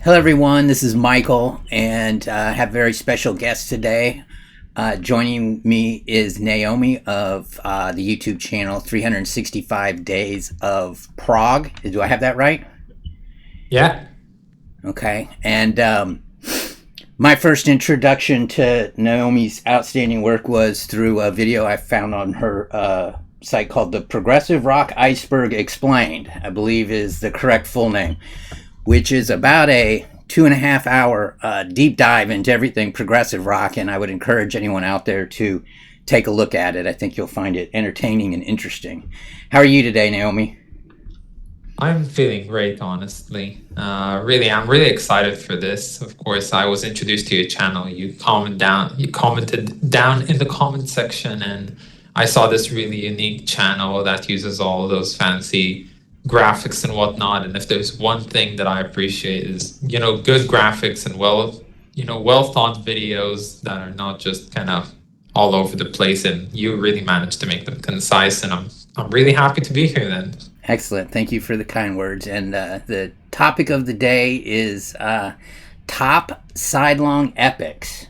Hello, everyone. This is Michael, and I have a very special guest today. Joining me is Naomi of the YouTube channel 365 Days of Prog. Do I have that right? Yeah, Okay. And my first introduction to Naomi's outstanding work was through a video I found on her site called The Progressive Rock Iceberg Explained, I believe is the correct full name, which is about a 2.5 hour deep dive into everything progressive rock. And I would encourage anyone out there to take a look at it. I think you'll find it entertaining and interesting. How are you today, Naomi? I'm feeling great, honestly. I'm really excited for this. Of course, I was introduced to your channel. You commented down in the comment section, and I saw this really unique channel that uses all those fancy graphics and whatnot. And if there's one thing that I appreciate is, good graphics and well thought videos that are not just kind of all over the place. And you really managed to make them concise, and I'm really happy to be here then. Excellent. Thank you for the kind words. And the topic of the day is top sidelong epics.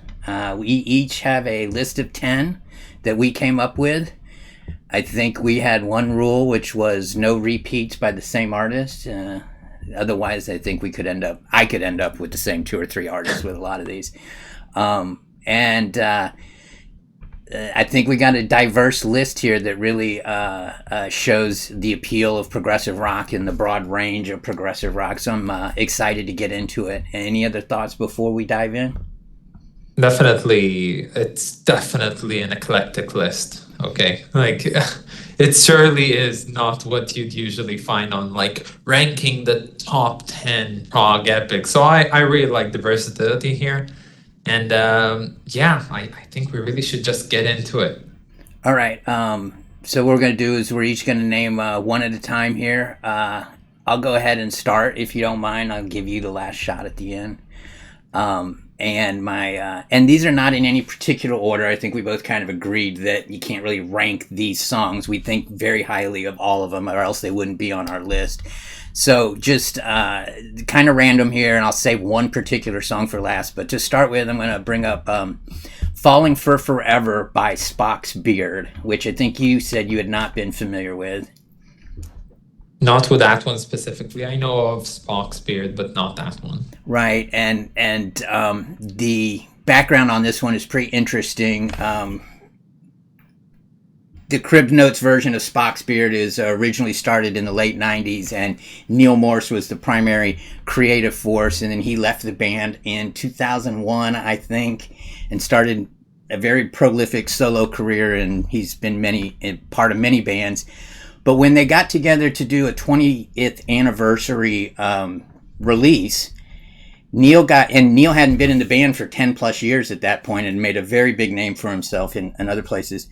We each have a list of 10 that we came up with. I think we had one rule, which was no repeats by the same artist. Otherwise, I could end up with the same two or three artists with a lot of these. And I think we got a diverse list here that really shows the appeal of progressive rock and the broad range of progressive rock. So I'm excited to get into it. Any other thoughts before we dive in? It's definitely an eclectic list. Okay. Like, it surely is not what you'd usually find on like ranking the top 10 prog epics. So I really like the versatility here. And yeah, I think we really should just get into it. All right. So what we're going to do is we're each going to name one at a time here. I'll go ahead and start if you don't mind. I'll give you the last shot at the end. And these are not in any particular order. I think we both kind of agreed that you can't really rank these songs. We think very highly of all of them, or else they wouldn't be on our list. So just kind of random here, and I'll save one particular song for last. But to start with, I'm going to bring up "Falling for Forever" by Spock's Beard, which I think you said you had not been familiar with. Not with that one specifically. I know of Spock's Beard, but not that one. Right, and the background on this one is pretty interesting. The Crib Notes version of Spock's Beard is originally started in the late 90s, and Neil Morse was the primary creative force, and then he left the band in 2001, I think, and started a very prolific solo career, and he's been part of many bands. But when they got together to do a 20th anniversary release, Neil hadn't been in the band for 10 plus years at that point and made a very big name for himself in other places.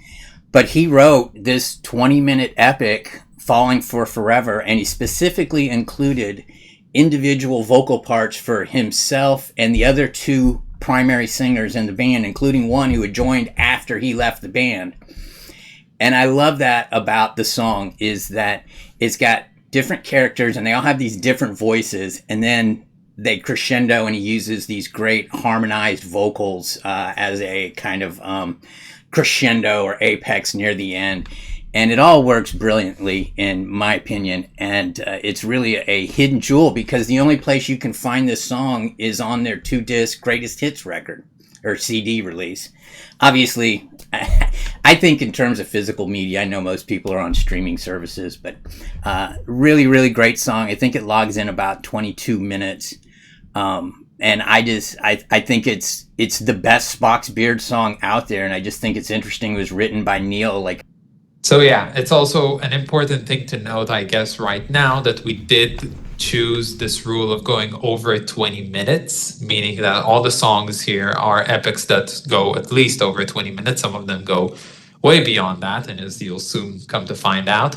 But he wrote this 20-minute epic, Falling for Forever, and he specifically included individual vocal parts for himself and the other two primary singers in the band, including one who had joined after he left the band. And I love that about the song, is that it's got different characters and they all have these different voices, and then they crescendo and he uses these great harmonized vocals as a kind of crescendo or apex near the end. And it all works brilliantly, in my opinion. And it's really a hidden jewel, because the only place you can find this song is on their 2-disc greatest hits record or CD release. Obviously, I think in terms of physical media, I know most people are on streaming services, but really, really great song. I think it logs in about 22 minutes. And I think it's the best Spock's Beard song out there. And I just think it's interesting. It was written by Neil. So yeah, it's also an important thing to note, I guess, right now, that we did choose this rule of going over 20 minutes, meaning that all the songs here are epics that go at least over 20 minutes. Some of them go way beyond that, and as you'll soon come to find out,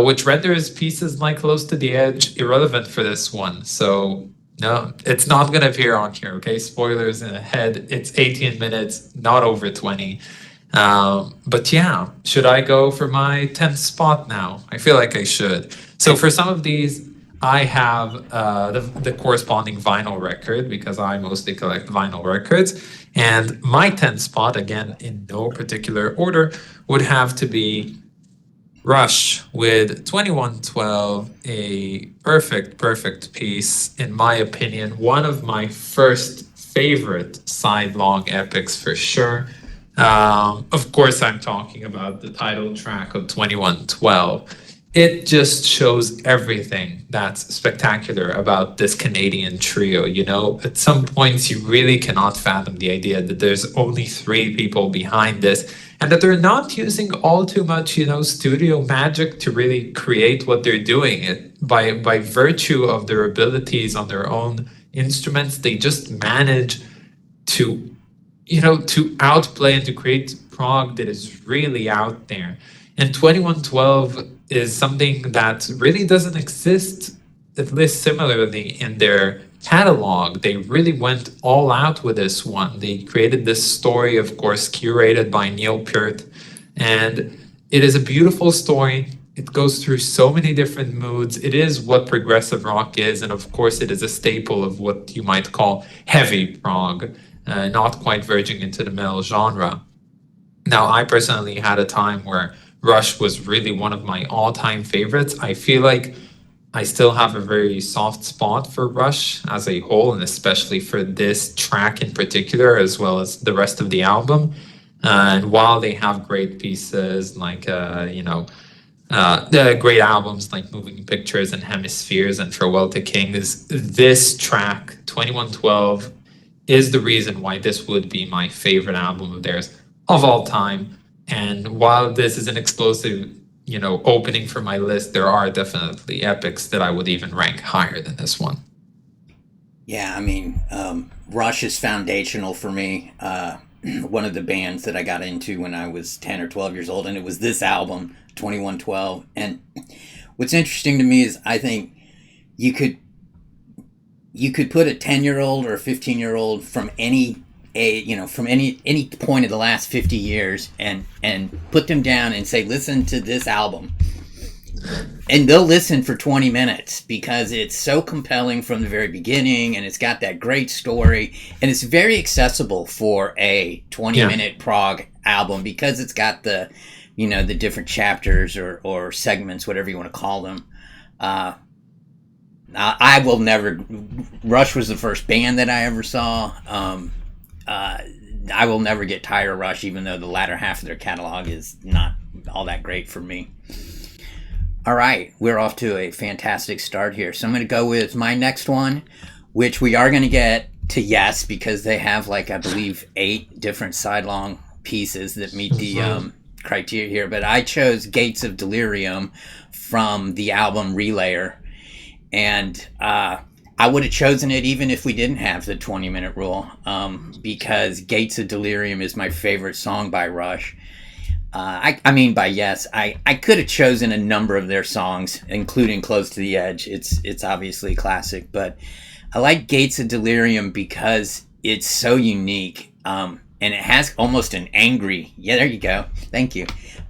which renders pieces like Close to the Edge irrelevant for this one. So no, it's not going to appear on here, okay? Spoilers ahead. It's 18 minutes, not over 20. But yeah, should I go for my 10th spot now? I feel like I should. So for some of these, I have the corresponding vinyl record because I mostly collect vinyl records. And my 10th spot, again, in no particular order, would have to be Rush with 2112, a perfect piece, in my opinion. One of my first favorite sidelong epics for sure. Of course, I'm talking about the title track of 2112. It just shows everything that's spectacular about this Canadian trio. You know, at some points, you really cannot fathom the idea that there's only three people behind this and that they're not using all too much, you know, studio magic to really create what they're doing. By virtue of their abilities on their own instruments, they just manage to, you know, to outplay and to create prog that is really out there. And 2112 is something that really doesn't exist, at least similarly in their catalog. They really went all out with this one. They created this story, of course, curated by Neil Peart, and it is a beautiful story. It goes through so many different moods. It is what progressive rock is, and of course, it is a staple of what you might call heavy prog, not quite verging into the metal genre. Now, I personally had a time where Rush was really one of my all-time favorites. I feel like I still have a very soft spot for Rush as a whole, and especially for this track in particular, as well as the rest of the album. And while they have great pieces like, the great albums like Moving Pictures and Hemispheres and Farewell to Kings, this track, 2112, is the reason why this would be my favorite album of theirs of all time. And while this is an explosive, you know, opening for my list, there are definitely epics that I would even rank higher than this one. Yeah, I mean, Rush is foundational for me. One of the bands that I got into when I was 10 or 12 years old, and it was this album, 2112. And what's interesting to me is I think you could put a 10-year-old or a 15-year-old from any point of the last 50 years and put them down and say, listen to this album. And they'll listen for 20 minutes because it's so compelling from the very beginning, and it's got that great story, and it's very accessible for a 20-minute prog album because it's got the, you know, the different chapters or segments, whatever you want to call them. I will never... Rush was the first band that I ever saw. I will never get tired of Rush, even though the latter half of their catalog is not all that great for me. All right, we're off to a fantastic start here. So I'm going to go with my next one, which we are going to get to yes, because they have, like, I believe 8 different sidelong pieces that meet the criteria here. But I chose Gates of Delirium from the album Relayer. And I would have chosen it even if we didn't have the 20-minute rule, because Gates of Delirium is my favorite song by Rush. I mean by Yes. I could have chosen a number of their songs, including Close to the Edge. It's obviously classic, but I like Gates of Delirium because it's so unique, and it has almost an angry... Yeah, there you go. Thank you.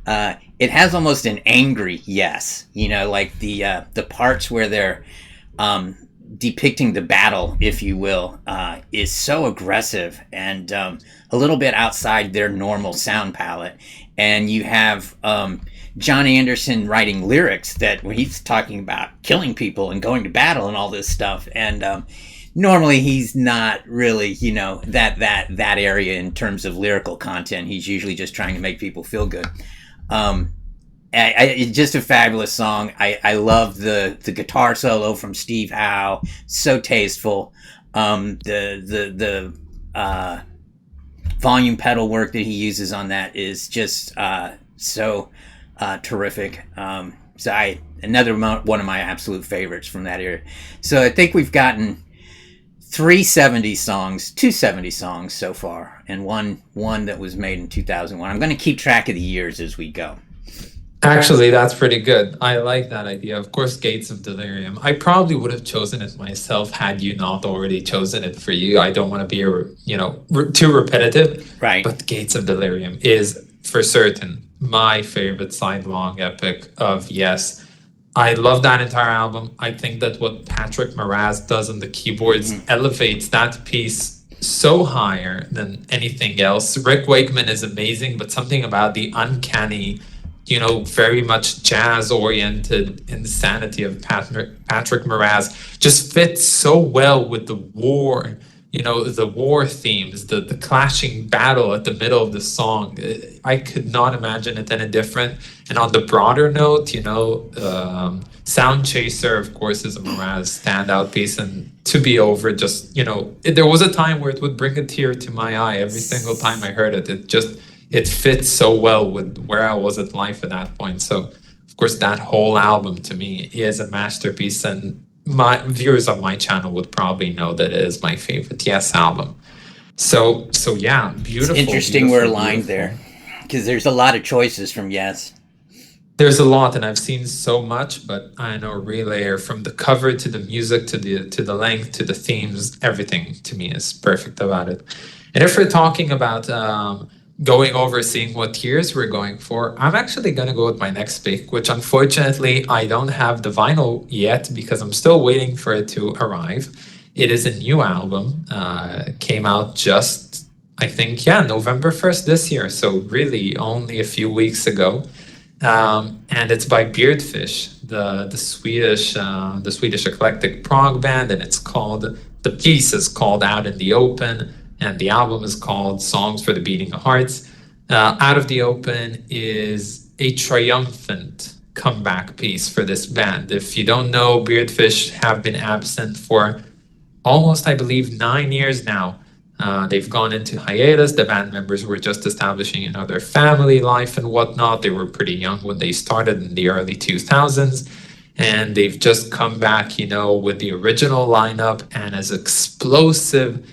It has almost an angry yes. You know, like the parts where they're... depicting the battle, if you will, is so aggressive and a little bit outside their normal sound palette. And you have John Anderson writing lyrics that when he's talking about killing people and going to battle and all this stuff. And normally he's not really, you know, that area in terms of lyrical content. He's usually just trying to make people feel good. It's just a fabulous song. I love the guitar solo from Steve Howe. So tasteful. The volume pedal work that he uses on that is just so terrific. Another one of my absolute favorites from that era. So I think we've gotten 2 70 songs so far, and one that was made in 2001. I'm going to keep track of the years as we go. Actually, that's pretty good. I like that idea. Of course, Gates of Delirium. I probably would have chosen it myself had you not already chosen it for you. I don't want to be, too repetitive. Right. But Gates of Delirium is, for certain, my favorite sidelong epic of Yes. I love that entire album. I think that what Patrick Moraz does on the keyboards elevates that piece so higher than anything else. Rick Wakeman is amazing, but something about the uncanny, very much jazz-oriented insanity of Patrick Moraz just fits so well with the war, the war themes, the clashing battle at the middle of the song. I could not imagine it any different. And on the broader note, Sound Chaser, of course, is a Moraz standout piece. And To Be Over, just, there was a time where it would bring a tear to my eye every single time I heard it. It fits so well with where I was at life at that point. So, of course, that whole album to me is a masterpiece. And my viewers of my channel would probably know that it is my favorite Yes album. So yeah, beautiful. It's interesting we're aligned there, because there's a lot of choices from Yes. There's a lot, and I've seen so much, but I know Relayer, from the cover to the music to the length to the themes, everything to me is perfect about it. And if we're talking about going over, seeing what tiers we're going for, I'm actually going to go with my next pick, which unfortunately I don't have the vinyl yet because I'm still waiting for it to arrive. It is a new album. Came out just, I think, November 1st this year. So really only a few weeks ago. And it's by Beardfish, the Swedish eclectic prog band, and the piece is called Out in the Open, and the album is called Songs for the Beating of Hearts. Out of the Open is a triumphant comeback piece for this band. If you don't know, Beardfish have been absent for almost, I believe, 9 years now. They've gone into hiatus. The band members were just establishing, their family life and whatnot. They were pretty young when they started in the early 2000s. And they've just come back, with the original lineup and as explosive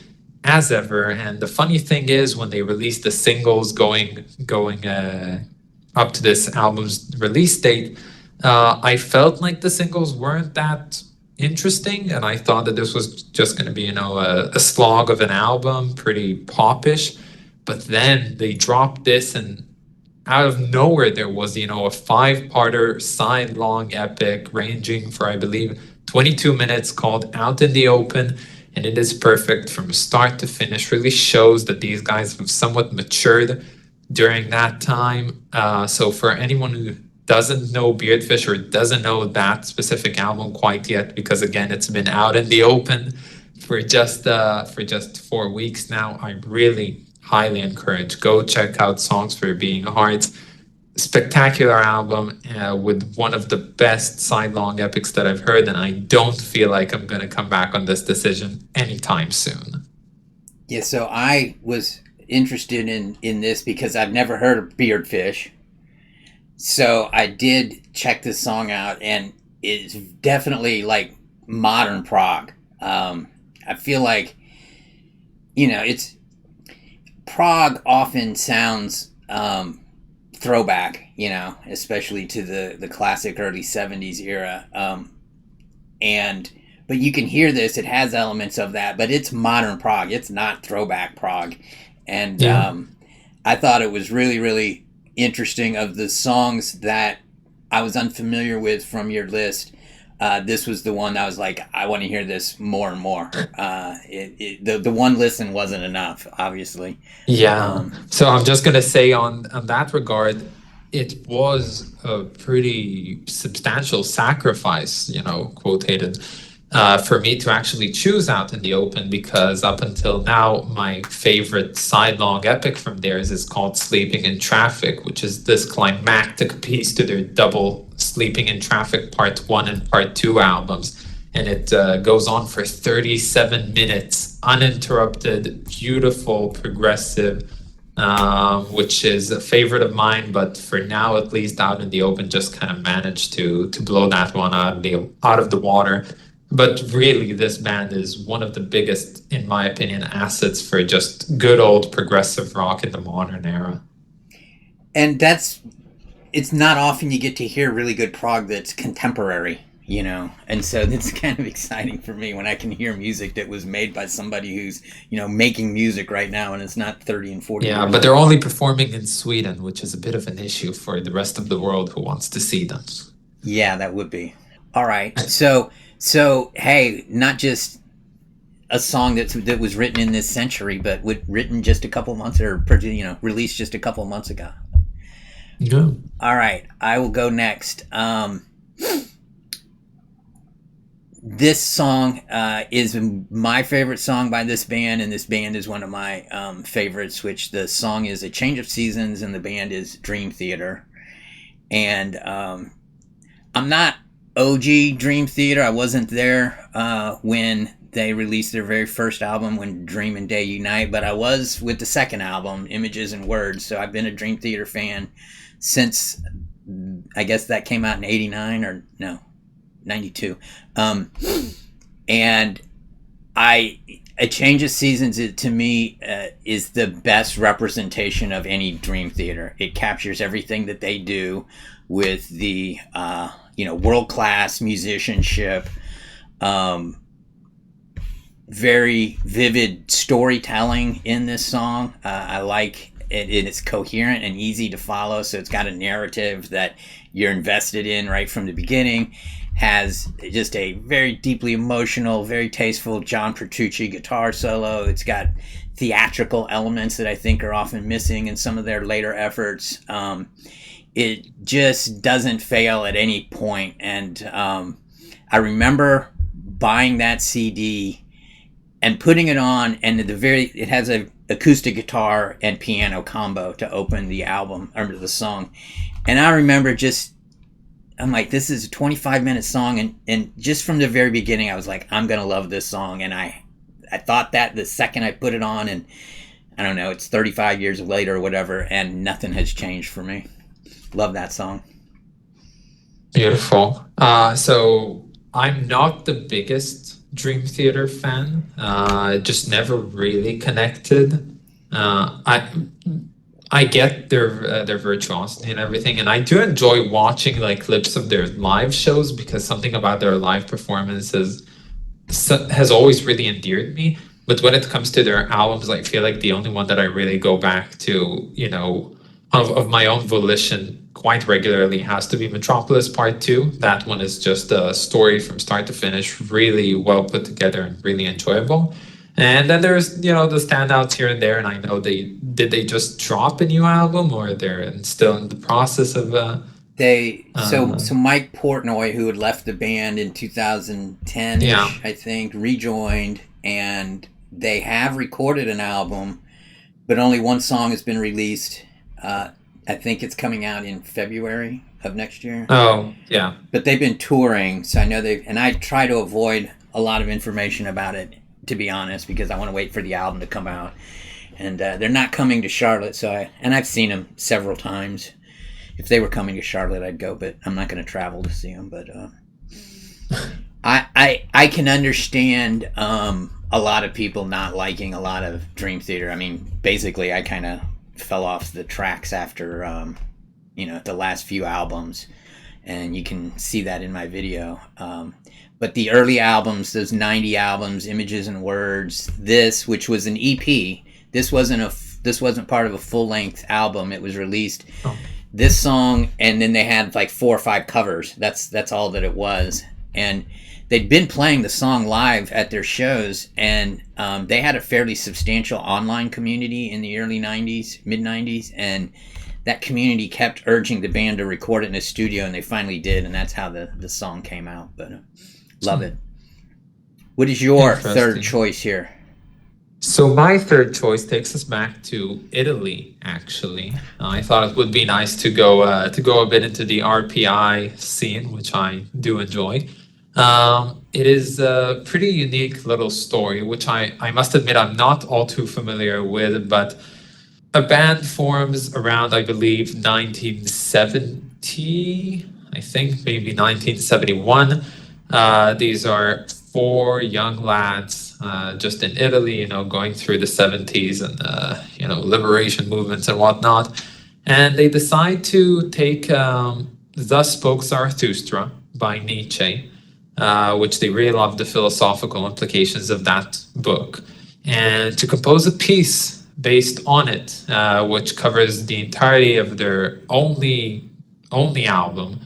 as ever. And the funny thing is, when they released the singles going up to this album's release date, I felt like the singles weren't that interesting, and I thought that this was just going to be, a slog of an album, pretty popish. But then they dropped this, and out of nowhere there was, a 5-parter side-long epic ranging for, I believe, 22 minutes, called Out in the Open. And it is perfect from start to finish. Really shows that these guys have somewhat matured during that time. So for anyone who doesn't know Beardfish or doesn't know that specific album quite yet, because again, it's been out in the open for just 4 weeks now, I really highly encourage, go check out Songs for Beating Hearts. Spectacular album with one of the best side-long epics that I've heard, and I don't feel like I'm going to come back on this decision anytime soon. Yeah, so I was interested in this because I've never heard of Beardfish. So I did check this song out, and it's definitely like modern prog. I feel like, it's prog often sounds throwback, especially to the classic early 70s era. But you can hear this, it has elements of that, but it's modern prog. It's not throwback prog. And I thought it was really, really interesting. Of the songs that I was unfamiliar with from your list, this was the one that I was like, I want to hear this more and more. The one listen wasn't enough, obviously. Yeah. So I'm just going to say on that regard, it was a pretty substantial sacrifice, quotated, for me to actually choose Out in the Open, because up until now, my favorite side-long epic from theirs is called Sleeping in Traffic, which is this climactic piece to their double Sleeping in Traffic Part 1 and Part 2 albums. And it goes on for 37 minutes, uninterrupted, beautiful, progressive, which is a favorite of mine, but for now, at least, Out in the Open just kind of managed to blow that one out of the water. But really, this band is one of the biggest, in my opinion, assets for just good old progressive rock in the modern era. And it's not often you get to hear really good prog that's contemporary, and so it's kind of exciting for me when I can hear music that was made by somebody who's, making music right now, and it's not 30 and 40 years but they're only performing in Sweden, which is a bit of an issue for the rest of the world who wants to see them. Yeah, that would be. All right. So hey, not just a song that was written in this century, but written just a couple months or released just a couple months ago. Yeah. All right, I will go next. This song is my favorite song by this band, and this band is one of my favorites. Which the song is "A Change of Seasons," and the band is Dream Theater. And I'm not OG Dream Theater. I wasn't there when they released their very first album, When Dream and Day Unite, but I was with the second album, Images and Words. So I've been a Dream Theater fan since, I guess that came out in 89 or no, 92. And A Change of Seasons, to me, is the best representation of any Dream Theater. It captures everything that they do with the world-class musicianship, very vivid storytelling in this song. I like it. It's coherent and easy to follow, so it's got a narrative that you're invested in right from the beginning. Has just a very deeply emotional, very tasteful John Petrucci guitar solo. It's got theatrical elements that I think are often missing in some of their later efforts. It just doesn't fail at any point. And I remember buying that CD and putting it on, and it has a acoustic guitar and piano combo to open the album or the song. And I remember I'm like, this is a 25-minute song, and just from the very beginning, I was like, I'm gonna love this song. And I thought that the second I put it on, and I don't know, it's 35 years later or whatever, and nothing has changed for me. Love that song. Beautiful. So I'm not the biggest Dream Theater fan. Just never really connected. I get their virtuosity and everything, and I do enjoy watching like clips of their live shows because something about their live performances has always really endeared me. But when it comes to their albums, I feel like the only one that I really go back to, of my own volition quite regularly has to be Metropolis Part 2. That one is just a story from start to finish, really well put together and really enjoyable. And then there's, the standouts here and there. And I know they just drop a new album, or they're still in the process of So Mike Portnoy, who had left the band in 2010, I think, rejoined, and they have recorded an album, but only one song has been released. I think it's coming out in February of next year. Oh, yeah. But they've been touring, so I know and I try to avoid a lot of information about it, to be honest, because I want to wait for the album to come out. And they're not coming to Charlotte, and I've seen them several times. If they were coming to Charlotte, I'd go, but I'm not going to travel to see them. But I can understand a lot of people not liking a lot of Dream Theater. I mean, basically, I kind of fell off the tracks after the last few albums, and you can see that in my video. But the early albums, those 90 albums, Images and Words, which was an EP, this wasn't part of a full-length album. It was released. Oh. This song, and then they had like 4 or 5 covers. That's all that it was. And they'd been playing the song live at their shows, and they had a fairly substantial online community in the early 90s, mid-90s, and that community kept urging the band to record it in a studio, and they finally did, and that's how the song came out. But love it. What is your third choice here? So my third choice takes us back to Italy, actually. I thought it would be nice to go a bit into the RPI scene, which I do enjoy. It is a pretty unique little story, which I must admit I'm not all too familiar with, but a band forms around, I believe, 1970, I think, maybe 1971. These are 4 young lads just in Italy, going through the 70s and, liberation movements and whatnot. And they decide to take Thus Spoke Zarathustra by Nietzsche, which they really love the philosophical implications of that book, and to compose a piece based on it, which covers the entirety of their only album,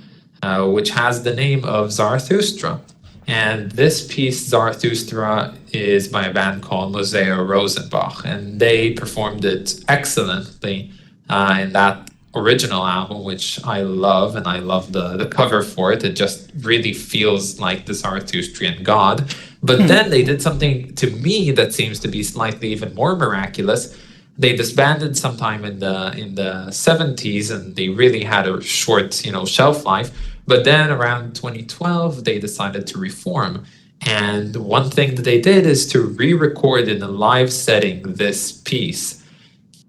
which has the name of Zarathustra. And this piece, Zarathustra, is by a band called Museo Rosenbach, and they performed it excellently in that original album, which I love, and I love the cover for it. It just really feels like the Zarathustrian god. But then they did something to me that seems to be slightly even more miraculous. They disbanded sometime in the 70s, and they really had a short, shelf life. But then around 2012, they decided to reform. And one thing that they did is to re-record in a live setting this piece.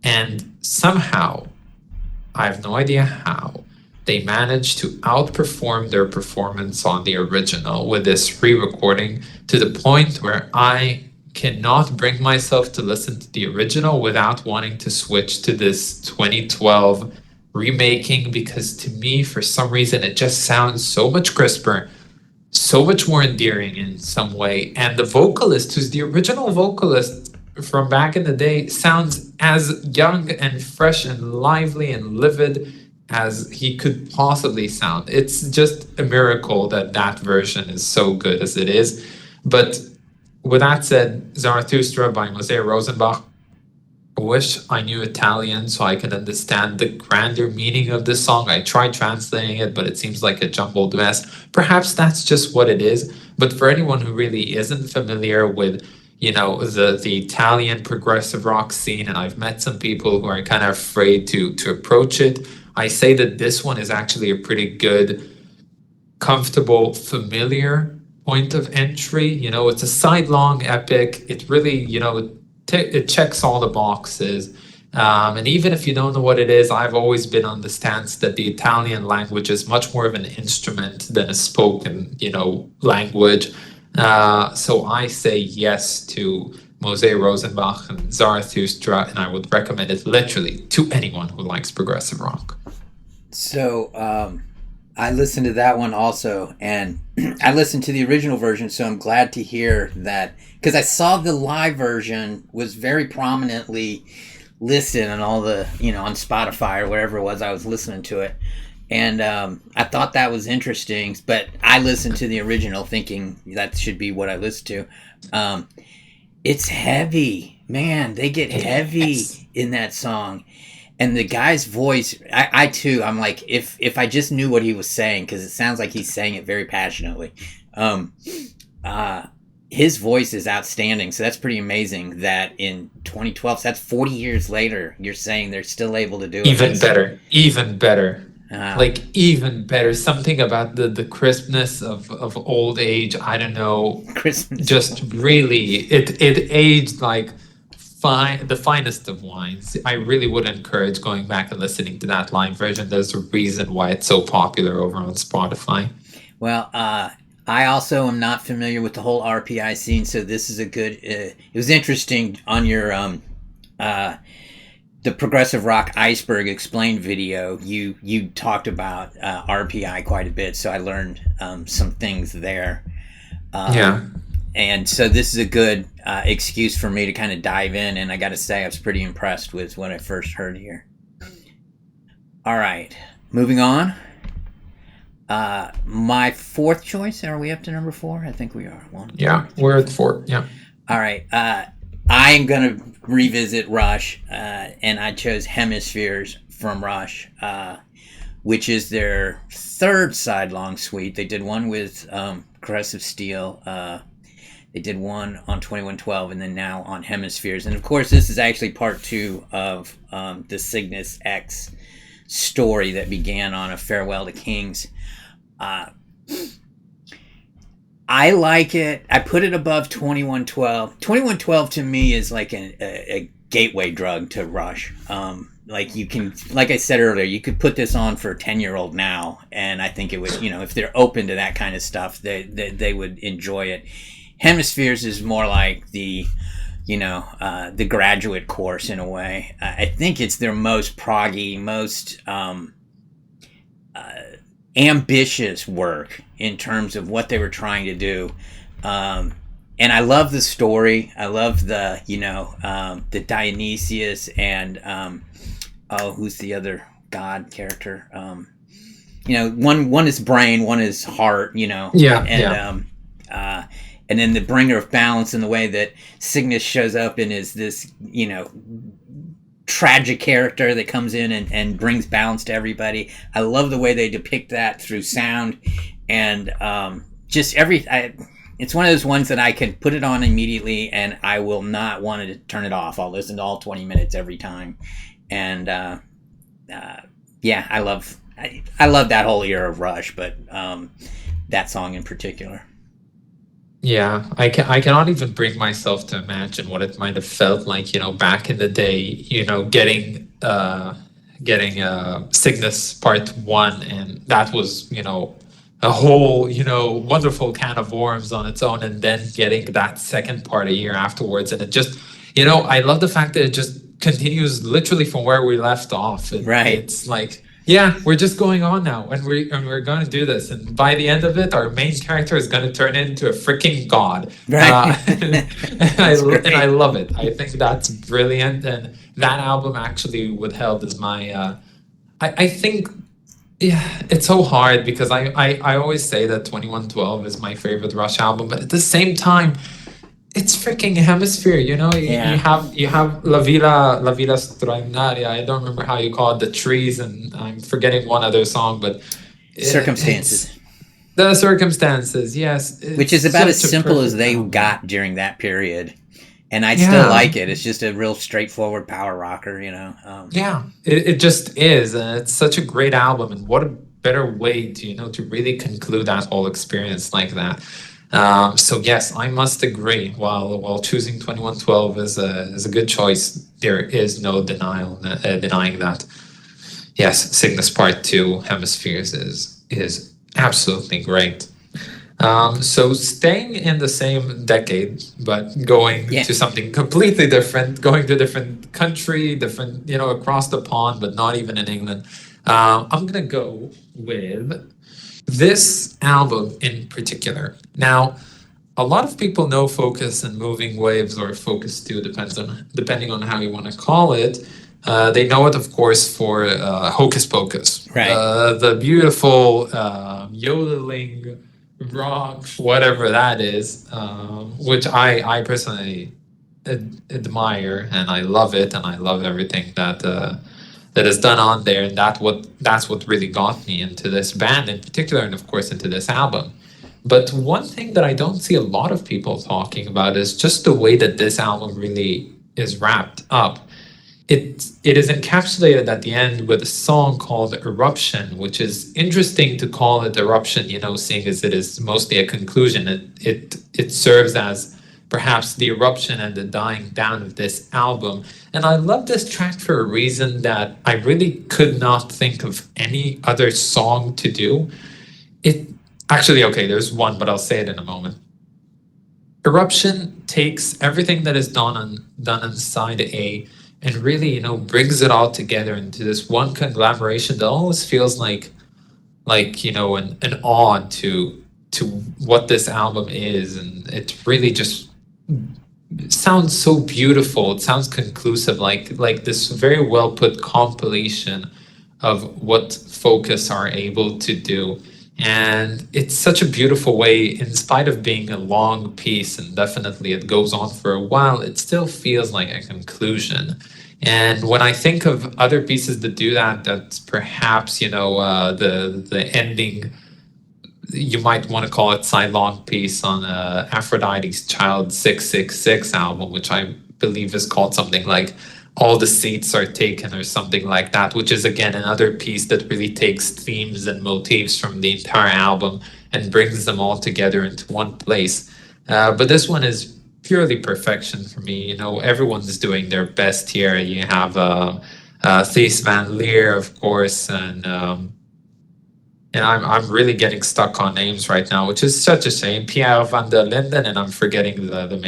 And somehow, I have no idea how, they managed to outperform their performance on the original with this re-recording to the point where I cannot bring myself to listen to the original without wanting to switch to this 2012 remaking, because to me, for some reason, it just sounds so much crisper, so much more endearing in some way. And the vocalist, who's the original vocalist from back in the day, sounds as young and fresh and lively and livid as he could possibly sound. It's just a miracle that that version is so good as it is. But with that said, Zarathustra by Museo Rosenbach, I wish I knew Italian so I could understand the grander meaning of this song. I tried translating it, but it seems like a jumbled mess. Perhaps that's just what it is. But for anyone who really isn't familiar with, the Italian progressive rock scene, and I've met some people who are kind of afraid to approach it, I say that this one is actually a pretty good, comfortable, familiar point of entry. It's a side-long epic. It really, it checks all the boxes. And even if you don't know what it is, I've always been on the stance that the Italian language is much more of an instrument than a spoken, language. So I say yes to Museo Rosenbach and Zarathustra, and I would recommend it literally to anyone who likes progressive rock. So I listened to that one also, and I listened to the original version, so I'm glad to hear that, because I saw the live version was very prominently listed on all the, on Spotify or wherever it was I was listening to it. And I thought that was interesting, but I listened to the original thinking that should be what I listened to. It's heavy. Man, they get heavy in that song. And the guy's voice, I too, I'm like, if I just knew what he was saying, because it sounds like he's saying it very passionately. His voice is outstanding. So that's pretty amazing that in 2012, so that's 40 years later, you're saying they're still able to do it. Even better. Even better. Something about the crispness of old age. I don't know. Christmas. Just really, it aged like the finest of wines. I really would encourage going back and listening to that live version. There's a reason why it's so popular over on Spotify. Well, I also am not familiar with the whole RPI scene, so this is a good. It was interesting on your the Progressive Rock Iceberg Explained video. You talked about RPI quite a bit, so I learned some things there. Yeah. And so this is a good excuse for me to kind of dive in, and I got to say I was pretty impressed with what I first heard here. All right, moving on. My fourth choice. Are we up to number 4? I think we are. We're at 4. Yeah. All right. I am going to revisit Rush, and I chose Hemispheres from Rush, which is their third sidelong suite. They did one with Progressive Steel. They did one on 2112, and then now on Hemispheres. And of course, this is actually part 2 of the Cygnus X story that began on A Farewell to Kings. I like it. I put it above 2112. 2112 to me is like a gateway drug to Rush. Like you can, like I said earlier, you could put this on for a 10-year-old now, and I think it would, if they're open to that kind of stuff, they would enjoy it. Hemispheres is more like the graduate course in a way. I think it's their most proggy, most ambitious work in terms of what they were trying to do. And I love the story. I love the, the Dionysius and, who's the other god character? one is brain, one is heart, Yeah, and then the bringer of balance in the way that Cygnus shows up and is this, tragic character that comes in and brings balance to everybody. I love the way they depict that through sound and just it's one of those ones that I can put it on immediately and I will not want to turn it off. I'll listen to all 20 minutes every time. And I love that whole era of Rush, but that song in particular. Yeah, I cannot even bring myself to imagine what it might have felt like, back in the day, getting Cygnus Part 1, and that was, a whole, wonderful can of worms on its own, and then getting that second part a year afterwards, and it just, I love the fact that it just continues literally from where we left off. Right. It's like, yeah, we're just going on now, and we're going to do this, and by the end of it, our main character is going to turn into a freaking god. Right. And I love it. I think that's brilliant, and that album actually withheld as my. I think, yeah, it's so hard because I always say that 2112 is my favorite Rush album, but at the same time, it's freaking Hemisphere, you have La Villa Straordinaria. I don't remember how you call it, the trees, and I'm forgetting one other song, but Circumstances. The Circumstances, yes. Which is about as simple as they got during that period. And I still like it. It's just a real straightforward power rocker, Yeah, it just is. And it's such a great album. And what a better way to really conclude that whole experience like that. So yes, I must agree. While choosing 2112 is a good choice, there is no denying that. Yes, Cygnus Part 2, Hemispheres is absolutely great. So staying in the same decade, but going to something completely different, going to a different country, different, across the pond, but not even in England. I'm gonna go with this album in particular. Now, a lot of people know Focus and Moving Waves, or Focus 2, depending on how you want to call it. They know it, of course, for Hocus Pocus. Right. The beautiful yodeling rock, whatever that is, which I personally admire, and I love it, and I love everything that is done on there, and that's what really got me into this band in particular, and of course into this album. But one thing that I don't see a lot of people talking about is just the way that this album really is wrapped up. It is encapsulated at the end with a song called Eruption, which is interesting to call it Eruption, seeing as it is mostly a conclusion. It serves as perhaps the eruption and the dying down of this album. And I love this track for a reason that I really could not think of any other song to do. There's one, but I'll say it in a moment. Eruption takes everything that is done on side A and really, brings it all together into this one conglomeration that almost feels like an ode to what this album is, and it really just sounds so beautiful. It sounds conclusive, like this very well put compilation of what Focus are able to do. And it's such a beautiful way, in spite of being a long piece, and definitely it goes on for a while, it still feels like a conclusion. And when I think of other pieces that do that, that's perhaps, the ending, you might want to call it sidelong piece on Aphrodite's Child 666 album, which I believe is called something like All the Seats Are Taken or something like that, which is again another piece that really takes themes and motifs from the entire album and brings them all together into one place. But this one is purely perfection for me. Everyone's doing their best here. You have Thijs van Leer, of course, and I'm really getting stuck on names right now, which is such a shame. Pierre van der Linden, and I'm forgetting the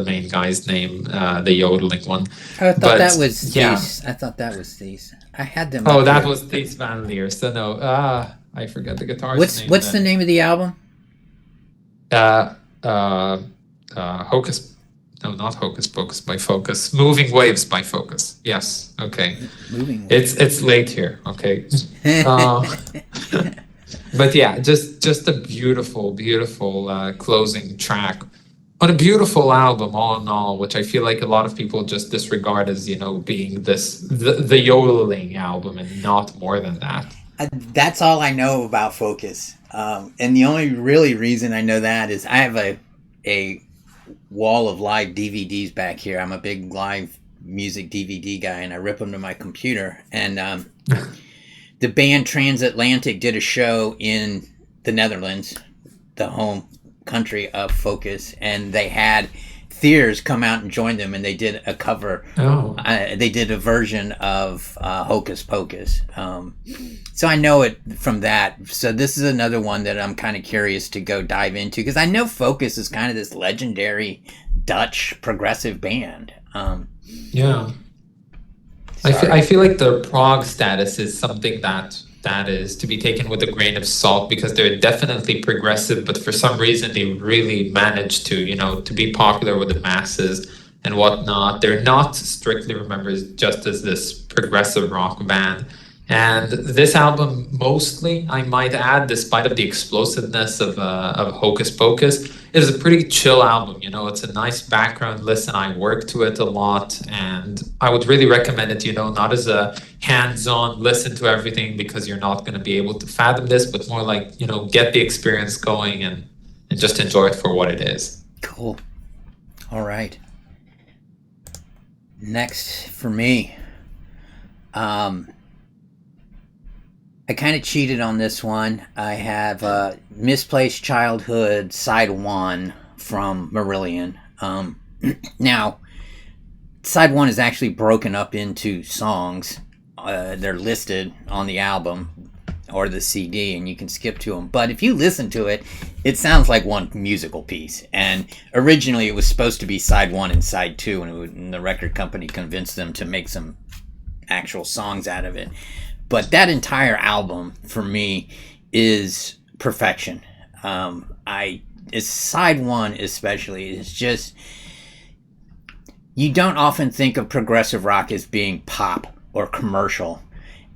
main guy's name, the yodeling one. I thought that was Thijs. I thought that was Thijs. I had them. Oh, that was Thijs van Leer. So no, I forget the guitarist name. What's the name of the album? Hocus. No, not Hocus Pocus by Focus. Moving Waves by Focus. Yes. Okay. Moving Waves. It's late here. Okay. But yeah, just a beautiful, beautiful closing track on a beautiful album, all in all, which I feel like a lot of people just disregard as, being the yodeling album and not more than that. That's all I know about Focus. And the only really reason I know that is I have a wall of live DVDs back here. I'm a big live music DVD guy, and I rip them to my computer. And the band Transatlantic did a show in the Netherlands, the home country of Focus, and they had Thiers come out and join them, and they did a cover. Oh. They did a version of Hocus Pocus. So I know it from that. So this is another one that I'm kind of curious to go dive into, because I know Focus is kind of this legendary Dutch progressive band. Yeah. I feel like the prog status is something that is to be taken with a grain of salt, because they're definitely progressive, but for some reason they really managed to be popular with the masses and whatnot. They're not strictly remembered just as this progressive rock band. And this album, mostly, I might add, despite of the explosiveness of Hocus Pocus, is a pretty chill album. It's a nice background listen. I work to it a lot, and I would really recommend it. Not as a hands-on listen to everything, because you're not going to be able to fathom this, but more like get the experience going and just enjoy it for what it is. Cool. All right. Next for me. I kind of cheated on this one. I have Misplaced Childhood Side 1 from Marillion. Now, Side 1 is actually broken up into songs. They're listed on the album or the CD, and you can skip to them. But if you listen to it, it sounds like one musical piece. And originally it was supposed to be Side 1 and Side 2, and the record company convinced them to make some actual songs out of it. But that entire album, for me, is perfection. Side 1 especially, is just... You don't often think of progressive rock as being pop or commercial.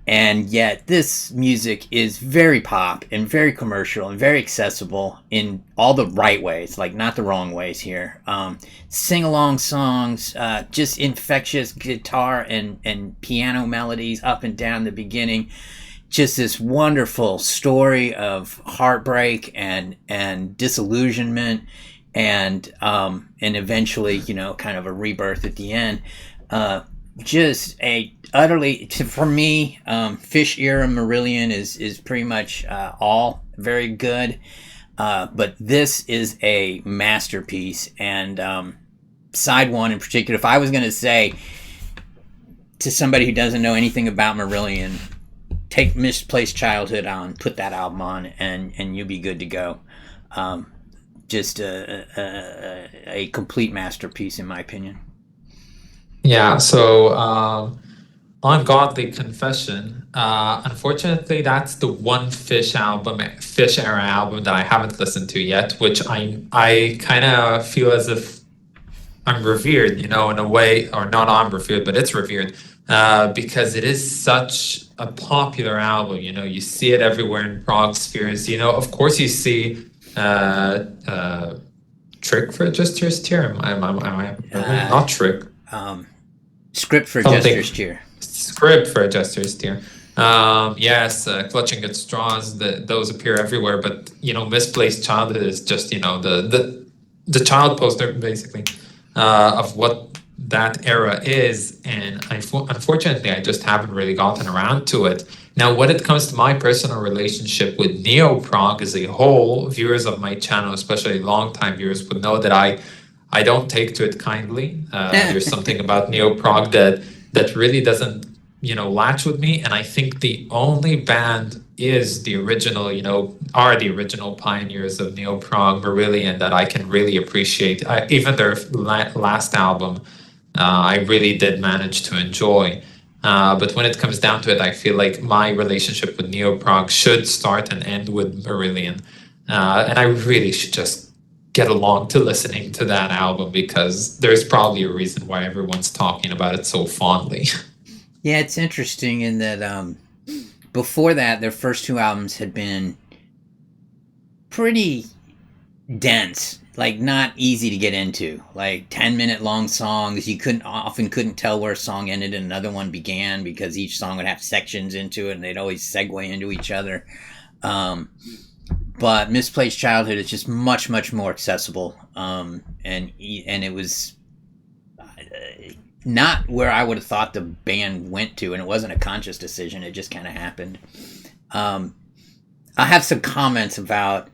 And yet this music is very pop and very commercial and very accessible in all the right ways, like not the wrong ways here. Sing-along songs, just infectious guitar and piano melodies up and down the beginning. Just this wonderful story of heartbreak and disillusionment and eventually, kind of a rebirth at the end. Just a utterly, for me, Fish era Marillion is pretty much all very good, but this is a masterpiece. And Side 1 in particular, if I was going to say to somebody who doesn't know anything about Marillion, take Misplaced Childhood on, put that album on, and you'll be good to go. Just a complete masterpiece in my opinion. Yeah, so Ungodly Confession. Unfortunately, that's the one Fish era album that I haven't listened to yet, which I kind of feel as if I'm revered, in a way, or not I'm revered, but it's revered, because it is such a popular album. You see it everywhere in prog spheres. Of course you see Trick for a Jester's Tear. Not Trick. Script for a Jester's Tear. Script for a Jester's Tear. Yes, Clutching at Straws. Those appear everywhere, but Misplaced Childhood is just the child poster basically of what that era is, and unfortunately, I just haven't really gotten around to it. Now, when it comes to my personal relationship with neo-prog as a whole, viewers of my channel, especially long-time viewers, would know that I don't take to it kindly. There's something about neo-prog that really doesn't, latch with me. And I think the only band is the original, are the original pioneers of neo-prog, Marillion, that I can really appreciate. Even their last album, I really did manage to enjoy. But when it comes down to it, I feel like my relationship with neo-prog should start and end with Marillion. And I really should just get along to listening to that album, because there's probably a reason why everyone's talking about it so fondly. Yeah, it's interesting in that before that, their first two albums had been pretty dense, like not easy to get into. Like 10-minute long songs, you couldn't tell where a song ended and another one began because each song would have sections into it and they'd always segue into each other. But Misplaced Childhood is just much more accessible, and it was not where I would have thought the band went to, and it wasn't a conscious decision. It just kind of happened. I have some comments about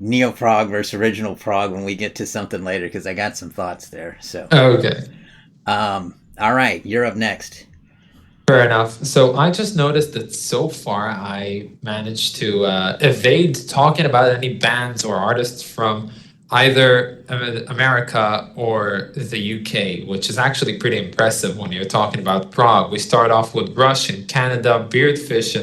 Neo Prog versus original prog when we get to something later, because I got some thoughts there. So Okay. all right, you're up next. Fair enough. So I just noticed that so far I managed to evade talking about any bands or artists from either America or the UK, which is actually pretty impressive when you're talking about prog. We start off with Rush in Canada, Beardfish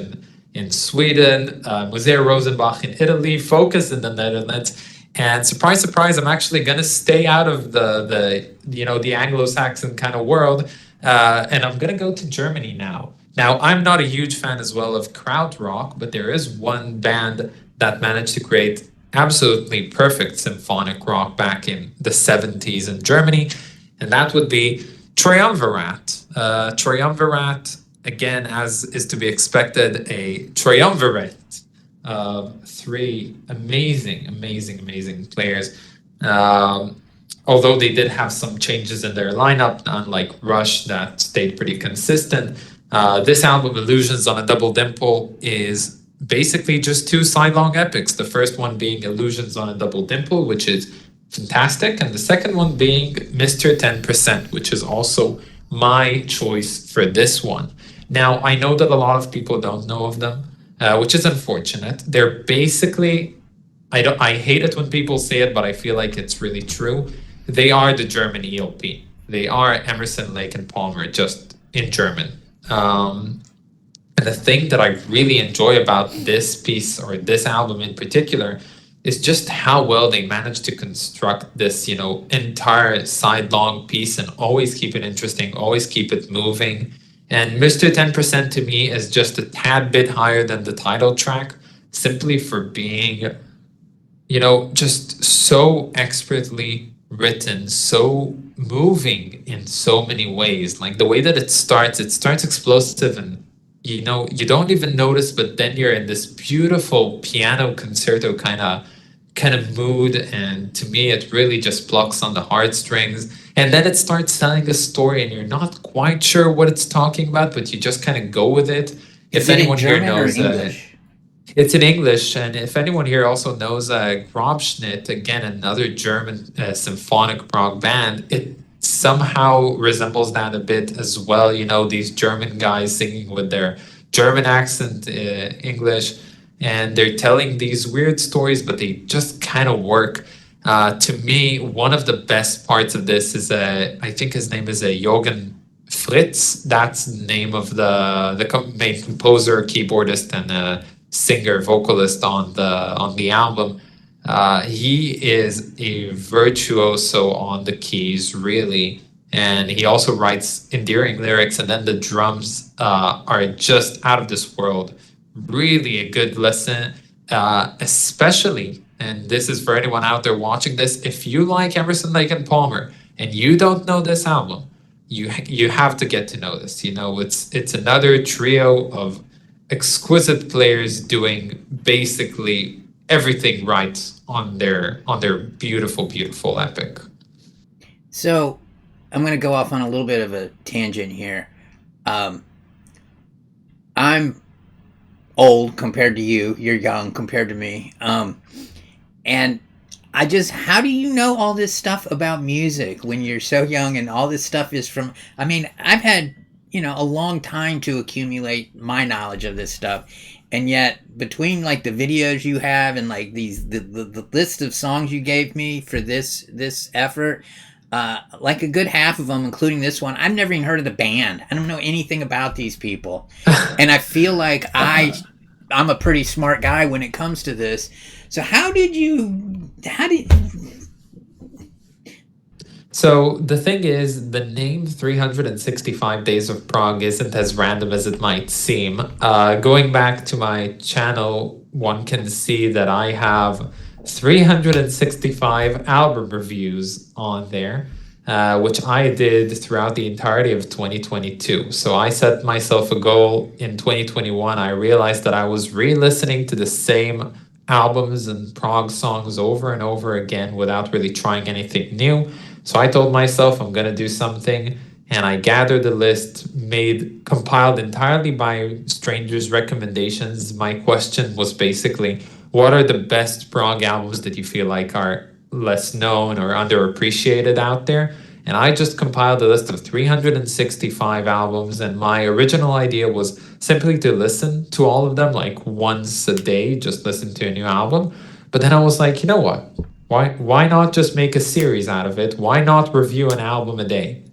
in Sweden, Museo Rosenbach in Italy, Focus in the Netherlands. And surprise, surprise, I'm actually going to stay out of the Anglo-Saxon kind of world. And I'm going to go to Germany now. Now, I'm not a huge fan as well of krautrock, but there is one band that managed to create absolutely perfect symphonic rock back in the 70s in Germany, and that would be Triumvirat. Triumvirat, again, as is to be expected, a triumvirate of three amazing players. Although they did have some changes in their lineup, unlike Rush, that stayed pretty consistent. This album, Illusions on a Double Dimple, is basically just two sidelong epics. The first one being Illusions on a Double Dimple, which is fantastic, and the second one being Mr. 10%, which is also my choice for this one. Now, I know that a lot of people don't know of them, which is unfortunate. They're basically, I hate it when people say it, but I feel like it's really true. They are the German ELP. They are Emerson, Lake, and Palmer, just in German. And the thing that I really enjoy about this piece, or this album in particular, is just how well they managed to construct this, entire sidelong piece and always keep it interesting, always keep it moving. And Mr. 10% to me is just a tad bit higher than the title track, simply for being, just so expertly written, so moving in so many ways. Like the way that it starts explosive, and you don't even notice, but then you're in this beautiful piano concerto kind of mood, and to me it really just plucks on the heartstrings. And then it starts telling a story and you're not quite sure what it's talking about, but you just kind of go with it. If anyone here knows it's in English, and if anyone here also knows Grobschnitt, again, another German symphonic prog band, it somehow resembles that a bit as well. These German guys singing with their German accent, English, and they're telling these weird stories, but they just kind of work. To me, one of the best parts of this is, I think his name is Jürgen Fritz. That's the name of the main composer, keyboardist, and singer vocalist on the album. He is a virtuoso on the keys, really, and he also writes endearing lyrics, and then the drums are just out of this world. Really a good listen, especially, and this is for anyone out there watching this, if you like Emerson, Lake and Palmer and you don't know this album, you have to get to know this. It's another trio of exquisite players doing basically everything right on their beautiful epic. So I'm going to go off on a little bit of a tangent here. I'm old compared to you. You're young compared to me. And how do you know all this stuff about music when you're so young, and all this stuff is from, I've had, a long time to accumulate my knowledge of this stuff. And yet between like the videos you have and like the list of songs you gave me for this effort, like a good half of them, including this one, I've never even heard of the band. I don't know anything about these people. And I feel like I'm a pretty smart guy when it comes to this. So So the thing is, the name 365 Days of Prog isn't as random as it might seem. Going back to my channel, one can see that I have 365 album reviews on there, which I did throughout the entirety of 2022. So I set myself a goal in 2021. I realized that I was re-listening to the same albums and prog songs over and over again without really trying anything new. So I told myself I'm going to do something, and I gathered a list compiled entirely by strangers' recommendations. My question was basically, what are the best prog albums that you feel like are less known or underappreciated out there? And I just compiled a list of 365 albums, and my original idea was simply to listen to all of them like once a day, just listen to a new album. But then I was like, you know what? Why not just make a series out of it? Why not review an album a day?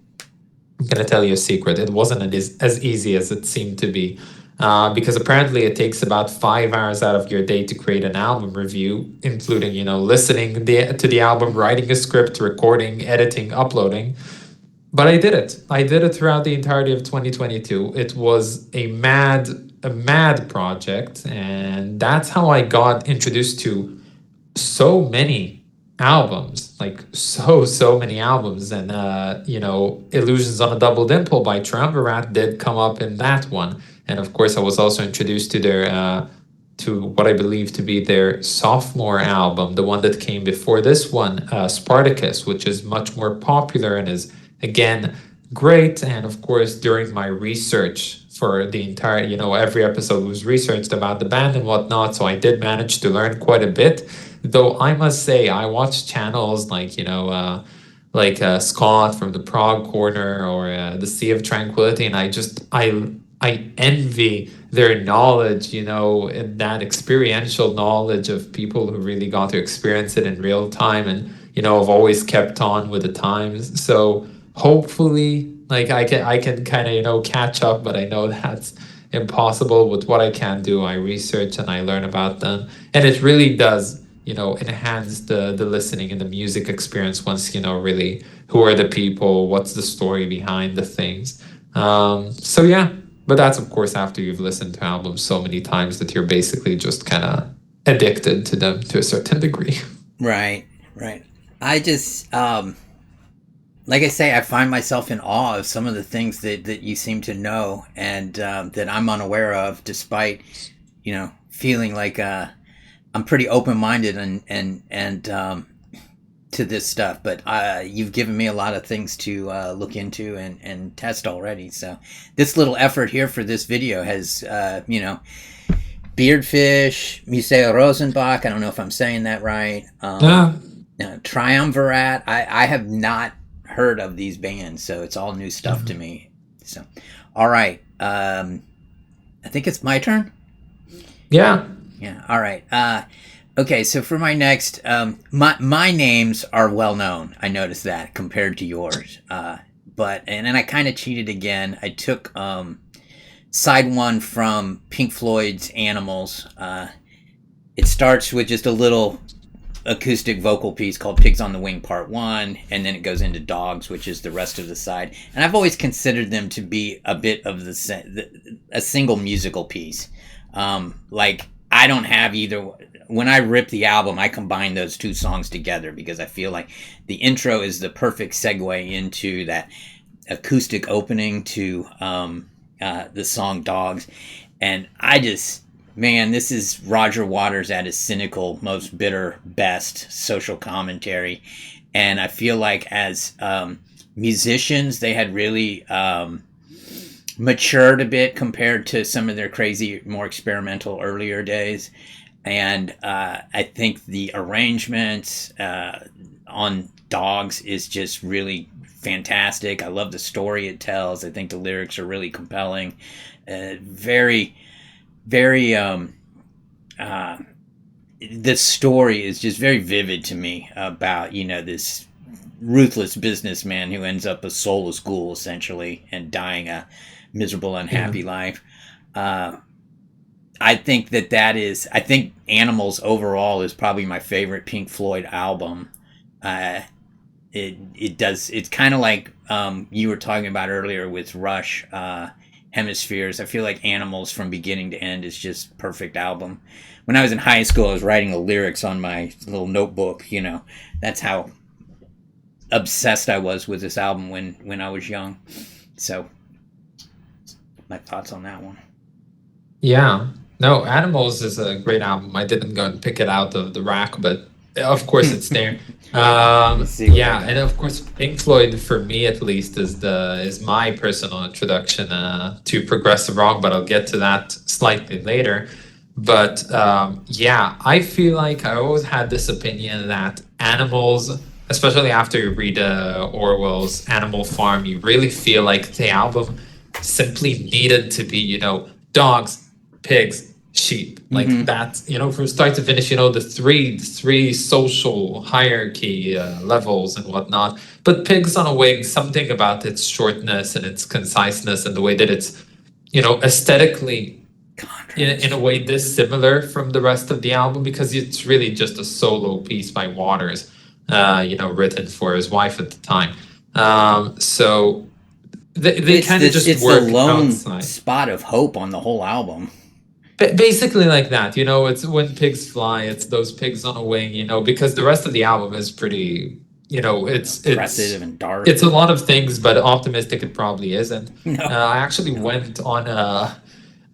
I'm going to tell you a secret. It wasn't as easy as it seemed to be. Because apparently it takes about 5 hours out of your day to create an album review, including, listening to the album, writing a script, recording, editing, uploading. But I did it. I did it throughout the entirety of 2022. It was a mad project, and that's how I got introduced to so many albums, like so many albums. And Illusions on a Double Dimple by Triumvirat did come up in that one. And of course I was also introduced to their to what I believe to be their sophomore album, the one that came before this one, Spartacus, which is much more popular and is again great. And of course, during my research for the entire, every episode was researched about the band and whatnot, so I did manage to learn quite a bit. Though I must say, I watch channels like Scott from the Prague Corner or the Sea of Tranquility, and I envy their knowledge, and that experiential knowledge of people who really got to experience it in real time, and have always kept on with the times. So hopefully, like I can kind of catch up, but I know that's impossible. With what I can do, I research and I learn about them, and it really does enhance the listening and the music experience once really who are the people, what's the story behind the things. So yeah, but that's of course after you've listened to albums so many times that you're basically just kind of addicted to them to a certain degree. Right. I just like I say, I find myself in awe of some of the things that you seem to know and that I'm unaware of, despite feeling like I'm pretty open-minded and to this stuff, but you've given me a lot of things to look into and test already. So this little effort here for this video has, Beardfish, Museo Rosenbach. I don't know if I'm saying that right. Triumvirat. I have not heard of these bands, so it's all new stuff to me. So, all right. I think it's my turn. Yeah. All right. Okay. So for my next, my names are well known. I noticed that compared to yours. But then I kind of cheated again. I took side one from Pink Floyd's Animals. It starts with just a little acoustic vocal piece called Pigs on the Wing Part 1, and then it goes into Dogs, which is the rest of the side. And I've always considered them to be a bit of a single musical piece. Like, I don't have either. When I rip the album, I combine those two songs together because I feel like the intro is the perfect segue into that acoustic opening to the song Dogs. And I just, man, this is Roger Waters at his cynical, most bitter, best social commentary. And I feel like as musicians, they had really matured a bit compared to some of their crazy, more experimental earlier days. And I think the arrangements on Dogs is just really fantastic. I love the story it tells. I think the lyrics are really compelling. Very, the story is just very vivid to me about, this ruthless businessman who ends up a soulless ghoul, essentially, and dying a miserable, unhappy life. I think I think Animals overall is probably my favorite Pink Floyd album. It's kind of like you were talking about earlier with Rush. Hemispheres. I feel like Animals from beginning to end is just perfect album. When I was in high school, I was writing the lyrics on my little notebook. That's how obsessed I was with this album when I was young. So, my thoughts on that one. Yeah. No, Animals is a great album. I didn't go and pick it out of the rack, but of course it's there. Yeah, and of course Pink Floyd, for me at least, is my personal introduction to progressive rock, but I'll get to that slightly later. But yeah, I feel like I always had this opinion that Animals, especially after you read Orwell's Animal Farm, you really feel like the album simply needed to be, dogs, pigs, sheep, like that, from start to finish, the three social hierarchy levels and whatnot. But Pigs on a Wing, something about its shortness and its conciseness and the way that it's, aesthetically in a way dissimilar from the rest of the album, because it's really just a solo piece by Waters, written for his wife at the time. So they kind of just work the lone outside. Spot of hope on the whole album. Basically like that, it's When Pigs Fly, it's those pigs on a wing, because the rest of the album is pretty, it's aggressive and dark. It's a lot of things, but optimistic it probably isn't. No. I actually went on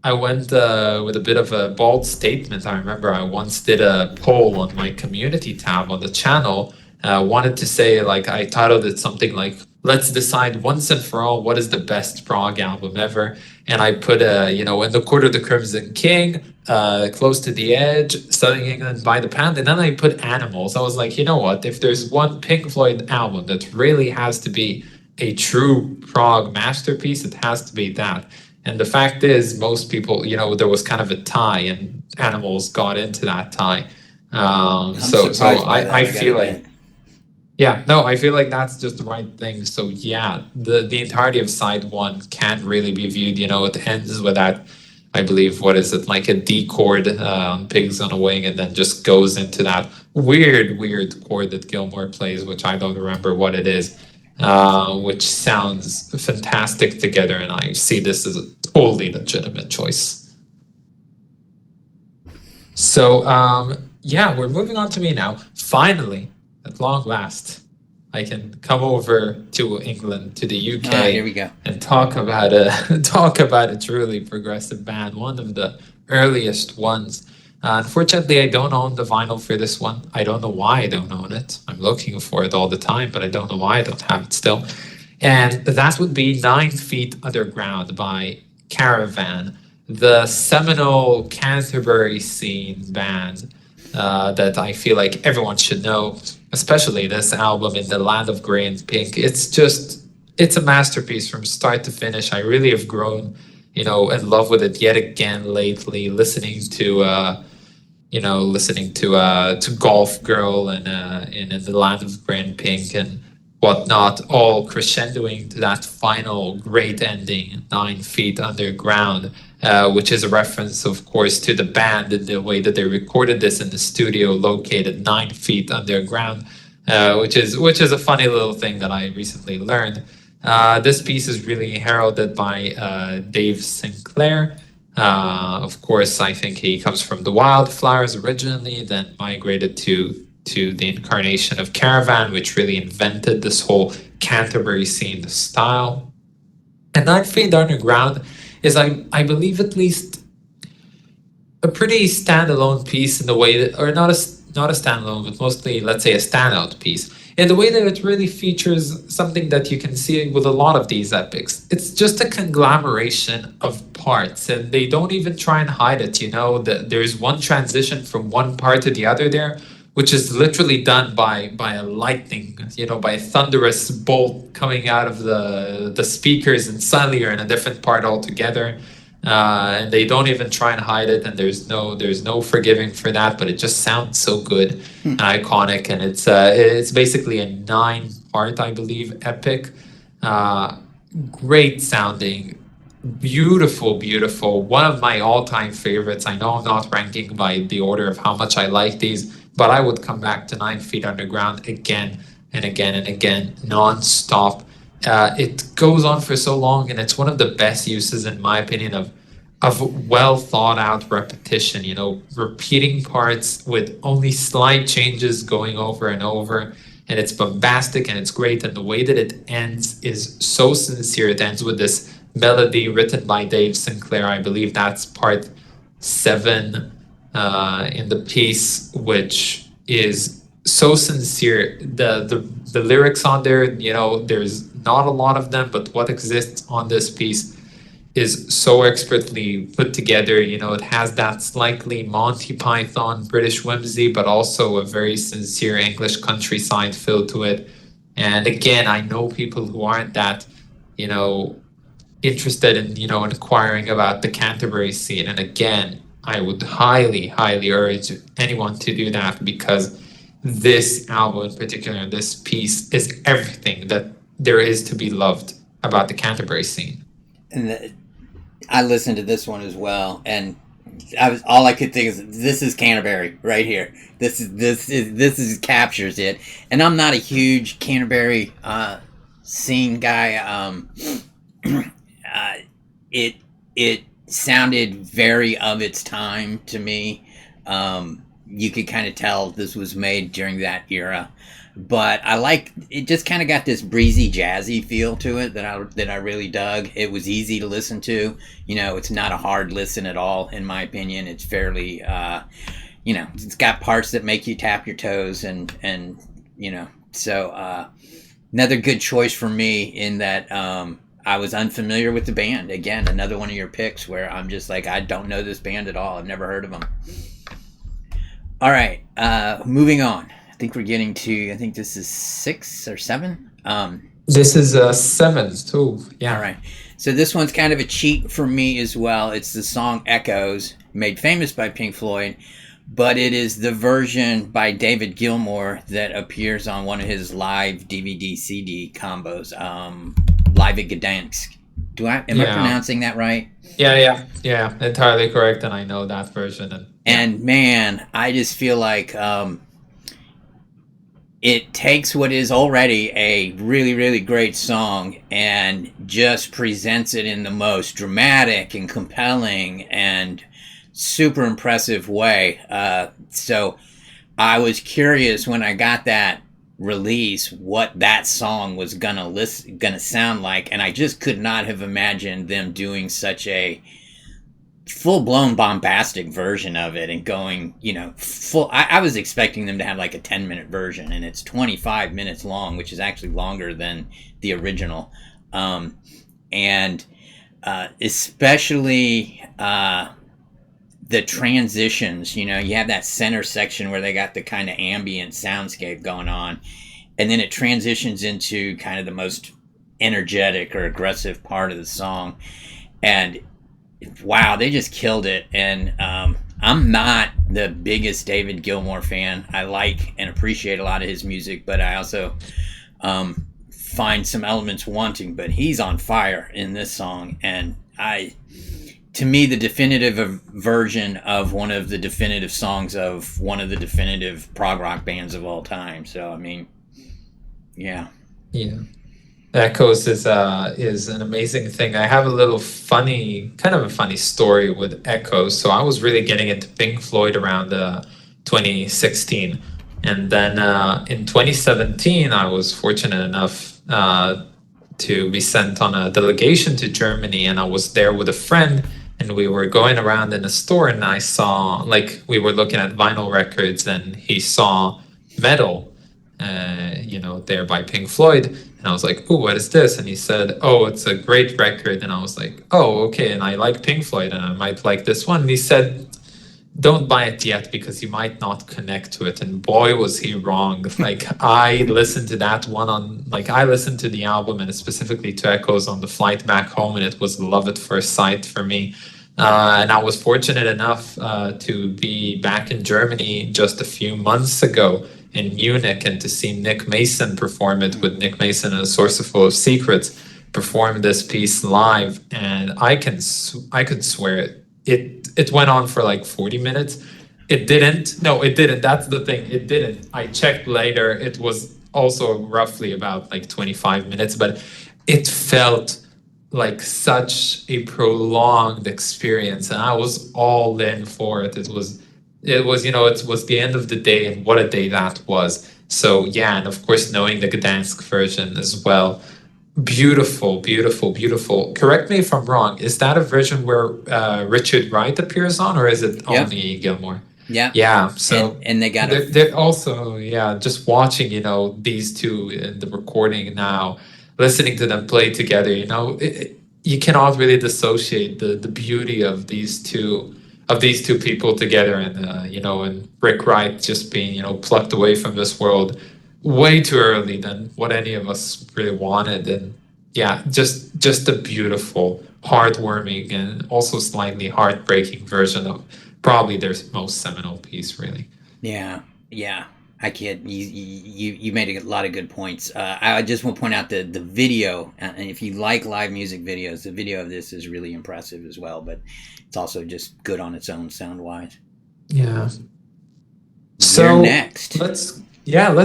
with a bit of a bold statement. I remember I once did a poll on my community tab on the channel. Wanted to say, like, I titled it something like, let's decide once and for all what is the best prog album ever. And I put, In the Court of the Crimson King, Close to the Edge, Southern England by the Pound. And then I put Animals. I was like, you know what? If there's one Pink Floyd album that really has to be a true prog masterpiece, it has to be that. And the fact is, most people, there was kind of a tie, and Animals got into that tie. So I feel like, yeah, no, I feel like that's just the right thing. So yeah, the entirety of side one can really be viewed. It ends with that, I believe, what is it, like a D chord, Pigs on a Wing, and then just goes into that weird chord that Gilmour plays, which I don't remember what it is, which sounds fantastic together. And I see this as a totally legitimate choice. So yeah, we're moving on to me now. Finally, at long last, I can come over to England, to the UK, here we go, and talk about a truly progressive band, one of the earliest ones. Unfortunately, I don't own the vinyl for this one. I don't know why I don't own it. I'm looking for it all the time, but I don't know why I don't have it still. And that would be 9 Feet Underground by Caravan, the seminal Canterbury scene band that I feel like everyone should know, especially this album, In the Land of Grey and Pink. It's a masterpiece from start to finish. I really have grown, in love with it yet again lately, listening to Golf Girl and In the Land of Grey and Pink and whatnot, all crescendoing to that final great ending, 9 Feet Underground, which is a reference, of course, to the band and the way that they recorded this in the studio located 9 feet underground, which is a funny little thing that I recently learned. This piece is really heralded by Dave Sinclair. Of course, I think he comes from the Wildflowers originally, then migrated to the incarnation of Caravan, which really invented this whole Canterbury scene style. And 9 Feet Underground is, I believe, at least a pretty standalone piece in the way that, or not a standalone, but mostly, let's say, a standout piece, in the way that it really features something that you can see with a lot of these epics. It's just a conglomeration of parts, and they don't even try and hide it. There's one transition from one part to the other there, which is literally done by a lightning, by a thunderous bolt coming out of the speakers, and suddenly you're in a different part altogether. And they don't even try and hide it, and there's no forgiving for that, but it just sounds so good and iconic. And it's basically a 9-part, I believe, epic. Great sounding, beautiful, one of my all-time favorites. I know I'm not ranking by the order of how much I like these, but I would come back to 9 Feet Underground again and again and again, non-stop. It goes on for so long, and it's one of the best uses, in my opinion, of well thought out repetition. You know, repeating parts with only slight changes going over and over, and it's bombastic and it's great. And the way that it ends is so sincere. It ends with this melody written by Dave Sinclair. I believe that's part 7 in the piece, which is so sincere. The lyrics on there, you know, there's not a lot of them, but what exists on this piece is so expertly put together. You know, it has that slightly Monty Python British whimsy, but also a very sincere English countryside feel to it. And again, I know people who aren't that, you know, interested in, you know, inquiring about the Canterbury scene. And again, I would highly, highly urge anyone to do that, because this album in particular, this piece, is everything that there is to be loved about the Canterbury scene. And I listened to this one as well, and all I could think is, this is Canterbury right here. This captures it. And I'm not a huge Canterbury scene guy. It sounded very of its time to me. You could kind of tell this was made during that era. But I like it. Just kind of got this breezy, jazzy feel to it that I really dug. It was easy to listen to. You know, it's not a hard listen at all, in my opinion. It's fairly, you know, it's got parts that make you tap your toes, and you know, so another good choice for me in that. I was unfamiliar with the band. Again, another one of your picks where I'm just like, I don't know this band at all. I've never heard of them. All right, moving on. I think we're getting to, I think this is 6 or 7. This is 7 too. Yeah. All right. So this one's kind of a cheat for me as well. It's the song Echoes, made famous by Pink Floyd, but it is the version by David Gilmour that appears on one of his live DVD CD combos, Live at Gdansk. Am I pronouncing that right? Yeah, entirely correct, and I know that version. And man, I just feel like it takes what is already a really, really great song and just presents it in the most dramatic and compelling and super impressive way. So I was curious when I got that release what that song was gonna sound like, and I just could not have imagined them doing such a full-blown bombastic version of it and going, you know, full. I was expecting them to have like a 10-minute version, and it's 25 minutes long, which is actually longer than the original. And especially the transitions, you know, you have that center section where they got the kind of ambient soundscape going on, and then it transitions into kind of the most energetic or aggressive part of the song. And wow, they just killed it. And I'm not the biggest David Gilmour fan. I like and appreciate a lot of his music, but I also find some elements wanting. But he's on fire in this song, and to me, the definitive version of one of the definitive songs of one of the definitive prog rock bands of all time. So I mean, yeah. Echoes is an amazing thing. I have a funny story with Echoes. So I was really getting into Pink Floyd around 2016, and then in 2017 I was fortunate enough to be sent on a delegation to Germany, and I was there with a friend, and we were going around in a store, and I saw, like, we were looking at vinyl records, and he saw Metal, you know, there by Pink Floyd. And I was like, oh, what is this? And he said, oh, it's a great record. And I was like, oh, okay. And I like Pink Floyd, and I might like this one. And he said, don't buy it yet because you might not connect to it. And boy, was he wrong. Like, I listened to that one I listened to the album, and specifically to Echoes, on the flight back home, and it was love at first sight for me. And I was fortunate enough to be back in Germany just a few months ago in Munich, and to see Nick Mason perform it, with Nick Mason and A Source Full of Secrets perform this piece live. And I could swear it went on for like 40 minutes. It didn't. No, it didn't. That's the thing. It didn't. I checked later. It was also roughly about like 25 minutes, but it felt like such a prolonged experience, and I was all in for it. It was the end of the day, and what a day that was. So yeah, and of course knowing the Gdansk version as well. Beautiful, beautiful, beautiful. Correct me if I'm wrong. Is that a version where Richard Wright appears on, or is it Yep. only Gilmour? Yeah. Yeah. So and they got they're also, yeah, just watching, these two in the recording now, listening to them play together, you cannot really dissociate the beauty of these two people together, and Rick Wright just being, plucked away from this world way too early than what any of us really wanted. And yeah, just a beautiful, heartwarming, and also slightly heartbreaking version of probably their most seminal piece, really. Yeah, yeah. I kid. You made a lot of good points. I just want to point out the video, and if you like live music videos, the video of this is really impressive as well. But it's also just good on its own sound wise. Yeah. So So next, let's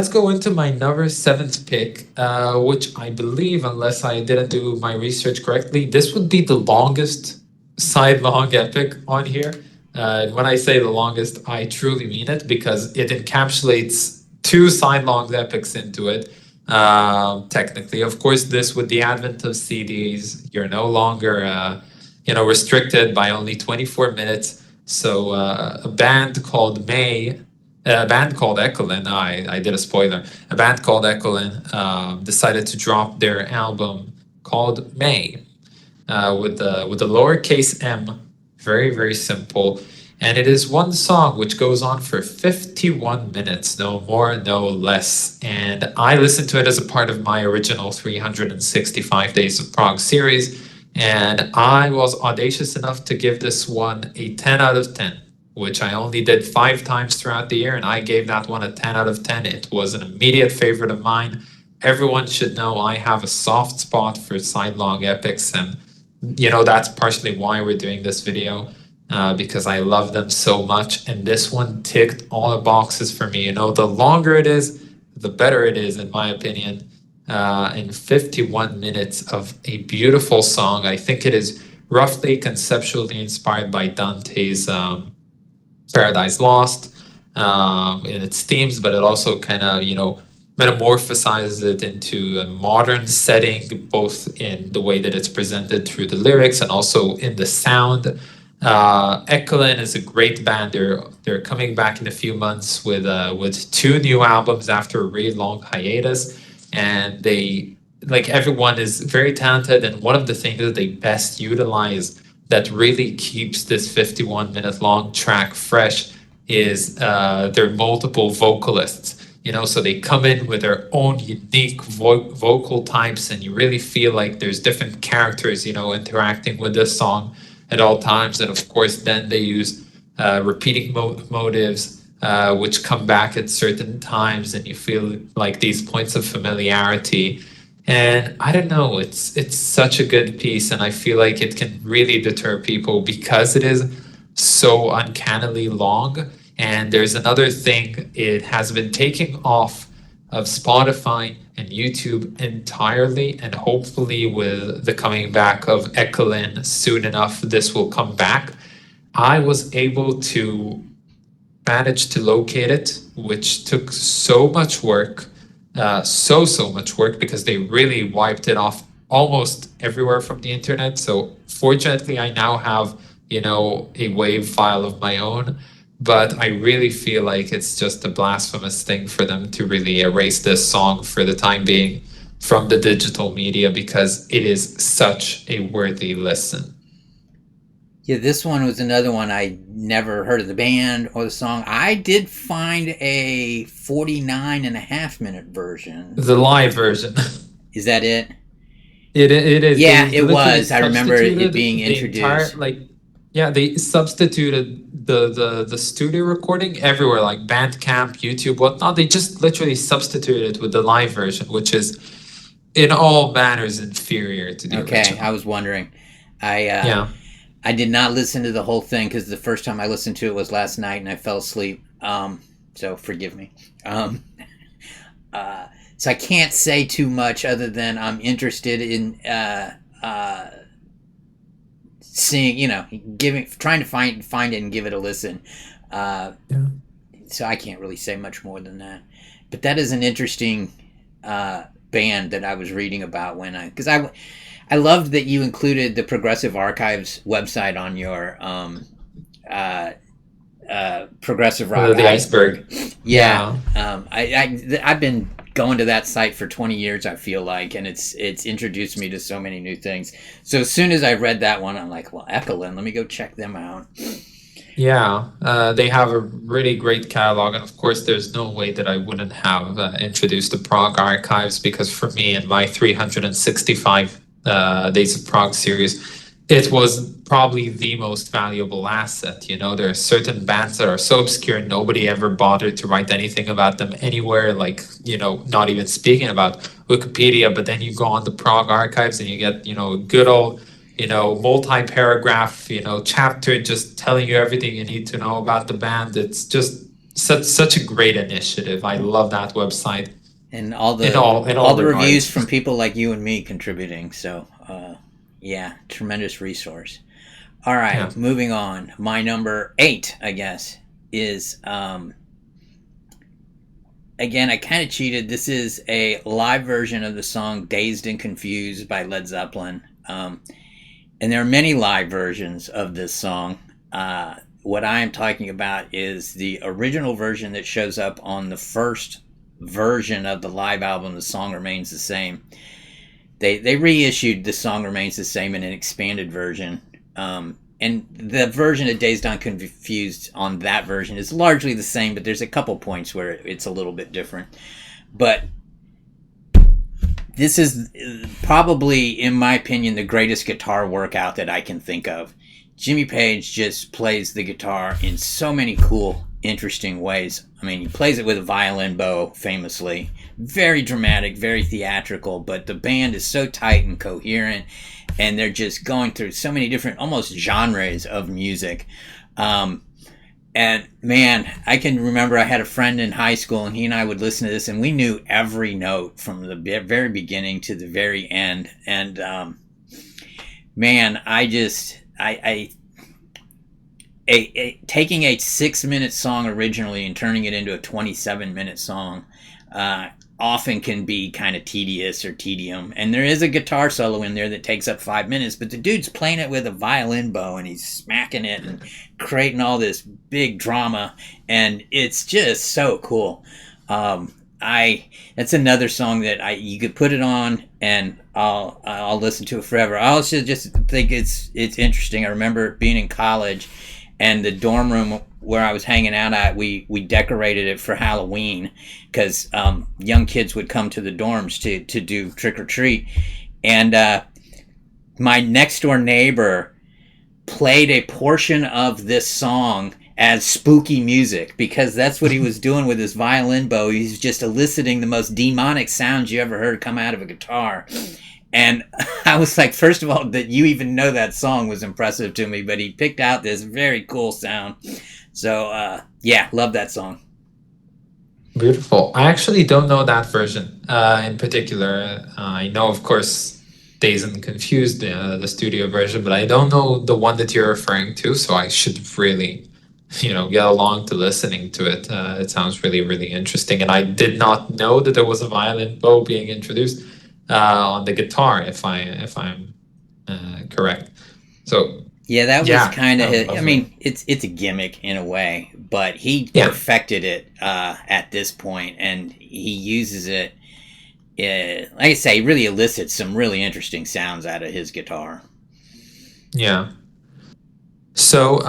go into my number seventh pick, which I believe, unless I didn't do my research correctly, this would be the longest side-long epic on here. And when I say the longest, I truly mean it, because it encapsulates two side-long epics into it. Technically, of course, this with the advent of CDs, you're no longer restricted by only 24 minutes. So a band called Echolyn, I did a spoiler. A band called Echolyn decided to drop their album called May, with the lowercase m, very, very simple. And it is one song which goes on for 51 minutes, no more, no less. And I listened to it as a part of my original 365 Days of Prog series. And I was audacious enough to give this one a 10 out of 10, which I only did 5 times throughout the year. And I gave that one a 10 out of 10. It was an immediate favorite of mine. Everyone should know I have a soft spot for sidelong epics. And that's partially why we're doing this video, because I love them so much. And this one ticked all the boxes for me. The longer it is, the better it is, in my opinion. In 51 minutes of a beautiful song. I think it is roughly conceptually inspired by Dante's Paradise Lost in its themes, but it also kind of, metamorphosizes it into a modern setting, both in the way that it's presented through the lyrics and also in the sound. Echolyn is a great band. They're coming back in a few months with 2 new albums after a really long hiatus, and they, like, everyone is very talented. And one of the things that they best utilize that really keeps this 51-minute long track fresh is their multiple vocalists. So they come in with their own unique vocal types, and you really feel like there's different characters, interacting with this song at all times. And of course, then they use repeating motives, which come back at certain times, and you feel like these points of familiarity. And I don't know, it's such a good piece, and I feel like it can really deter people because it is so uncannily long. And there's another thing, it has been taken off of Spotify and YouTube entirely, and hopefully with the coming back of Echolyn soon enough, this will come back. I was able to manage to locate it, which took so much work, so much work, because they really wiped it off almost everywhere from the internet. So fortunately, I now have, a WAV file of my own. But I really feel like it's just a blasphemous thing for them to really erase this song for the time being from the digital media, because it is such a worthy listen. Yeah, this one was another one. I never heard of the band or the song. I did find a 49.5-minute version. The live version. Is that it? It is. Yeah, it was. I remember it being introduced. They substituted the studio recording everywhere, like Bandcamp, YouTube, whatnot. They just literally substituted it with the live version, which is in all manners inferior to the original. I was wondering. I did not listen to the whole thing because the first time I listened to it was last night and I fell asleep. So forgive me. So I can't say too much other than I'm interested in seeing, trying to find it and give it a listen. Yeah. So I can't really say much more than that. But that is an interesting band that I was reading about because I loved that you included the Progressive Archives website on your progressive rock The iceberg. Yeah, I've been going to that site for 20 years. I feel like, and it's introduced me to so many new things. So as soon as I read that one, I'm like, well, Echolyn, let me go check them out. Yeah, they have a really great catalog, and of course, there's no way that I wouldn't have introduced the Prog archives, because for me, in my 365 Days of Prog series, it was probably the most valuable asset. You know, there are certain bands that are so obscure, nobody ever bothered to write anything about them anywhere, like, not even speaking about Wikipedia, but then you go on the Prog archives and you get, good old multi-paragraph, chapter just telling you everything you need to know about the band. It's just such a great initiative. I love that website. And all the reviews from people like you and me contributing. So, yeah, tremendous resource. All right, yeah. Moving on. My number 8, I guess, is again, I kind of cheated. This is a live version of the song "Dazed and Confused" by Led Zeppelin. And there are many live versions of this song. What I am talking about is the original version that shows up on the first version of the live album, The Song Remains the Same. They reissued The Song Remains the Same in an expanded version. And the version of Dazed and Confused on that version is largely the same, but there's a couple points where it's a little bit different. But this is probably, in my opinion, the greatest guitar workout that I can think of. Jimmy Page just plays the guitar in so many cool, interesting ways. I mean, he plays it with a violin bow, famously. Very dramatic, very theatrical, but the band is so tight and coherent, and they're just going through so many different, almost genres of music. And man, I can remember I had a friend in high school, and he and I would listen to this, and we knew every note from the very beginning to the very end. And man, taking a 6-minute song originally and turning it into a 27-minute song often can be kind of tedious or tedium. And there is a guitar solo in there that takes up 5 minutes, but the dude's playing it with a violin bow, and he's smacking it and creating all this big drama, and it's just so cool. That's another song that you could put it on and I'll listen to it forever. I also just think it's interesting. I remember being in college, and the dorm room where I was hanging out at, we decorated it for Halloween, because young kids would come to the dorms to do trick or treat, and my next door neighbor played a portion of this song as spooky music, because that's what he was doing with his violin bow. He's just eliciting the most demonic sounds you ever heard come out of a guitar. And I was like, first of all, that you even know that song was impressive to me, but he picked out this very cool sound. So, yeah, love that song. Beautiful. I actually don't know that version in particular. I know, of course, Dazed and Confused, the studio version, but I don't know the one that you're referring to, so I should really, get along to listening to it. It sounds really, really interesting. And I did not know that there was a violin bow being introduced on the guitar, if I'm correct. So yeah, that was kind of his. I mean, it's a gimmick in a way, but he perfected it at this point, and he uses it. Like I say, he really elicits some really interesting sounds out of his guitar. Yeah. So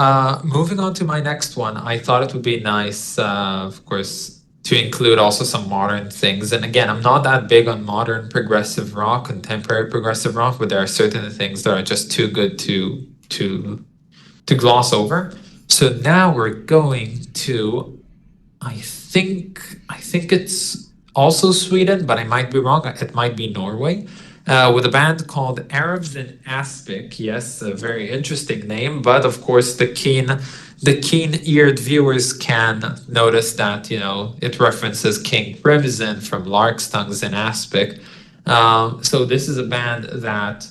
moving on to my next one, I thought it would be nice, of course, to include also some modern things. And again, I'm not that big on modern progressive rock, contemporary progressive rock, but there are certain things that are just too good to gloss over. So now we're going to, I think it's also Sweden, but I might be wrong. It might be Norway. with a band called Arabs in Aspic. Yes, a very interesting name, but of course the keen-eared viewers can notice that it references King Crimson from Lark's Tongues in Aspic. So this is a band that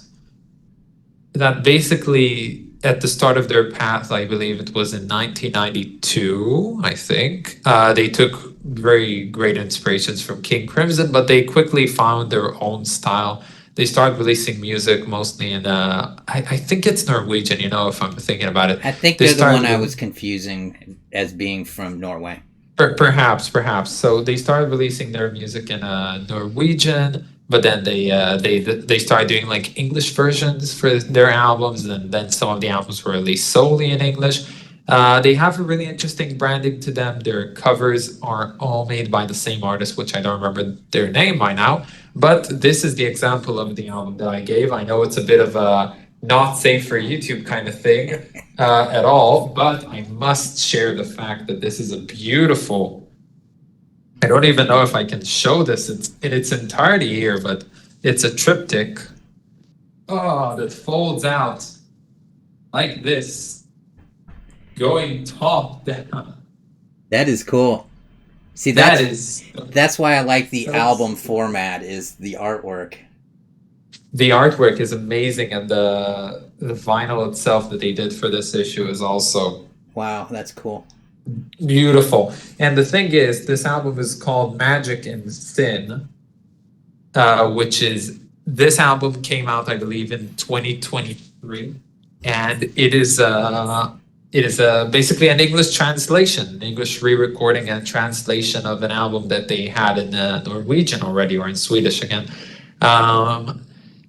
basically at the start of their path, I believe it was in 1992, I think, they took very great inspirations from King Crimson, but they quickly found their own style. They started releasing music mostly in, I think it's Norwegian, if I'm thinking about it. I think They they're the one started I with- was confusing as being from Norway. Perhaps. So they started releasing their music in Norwegian, but then they started doing like English versions for their albums, and then some of the albums were released solely in English. They have a really interesting branding to them. Their covers are all made by the same artist, which I don't remember their name by now. But this is the example of the album that I gave. I know it's a bit of a not safe for YouTube kind of thing at all, but I must share the fact that this is a beautiful. I don't even know if I can show this in its entirety here, but it's a triptych. Oh, that folds out like this, going top down. That is cool. See, that's why I like the album format, is the artwork. The artwork is amazing, and the vinyl itself that they did for this issue is also Wow, that's cool. beautiful. And the thing is, this album is called Magic and Sin, which is this album came out, I believe, in 2023, and it is basically an English translation, an English re-recording and translation of an album that they had in Norwegian already, or in Swedish again.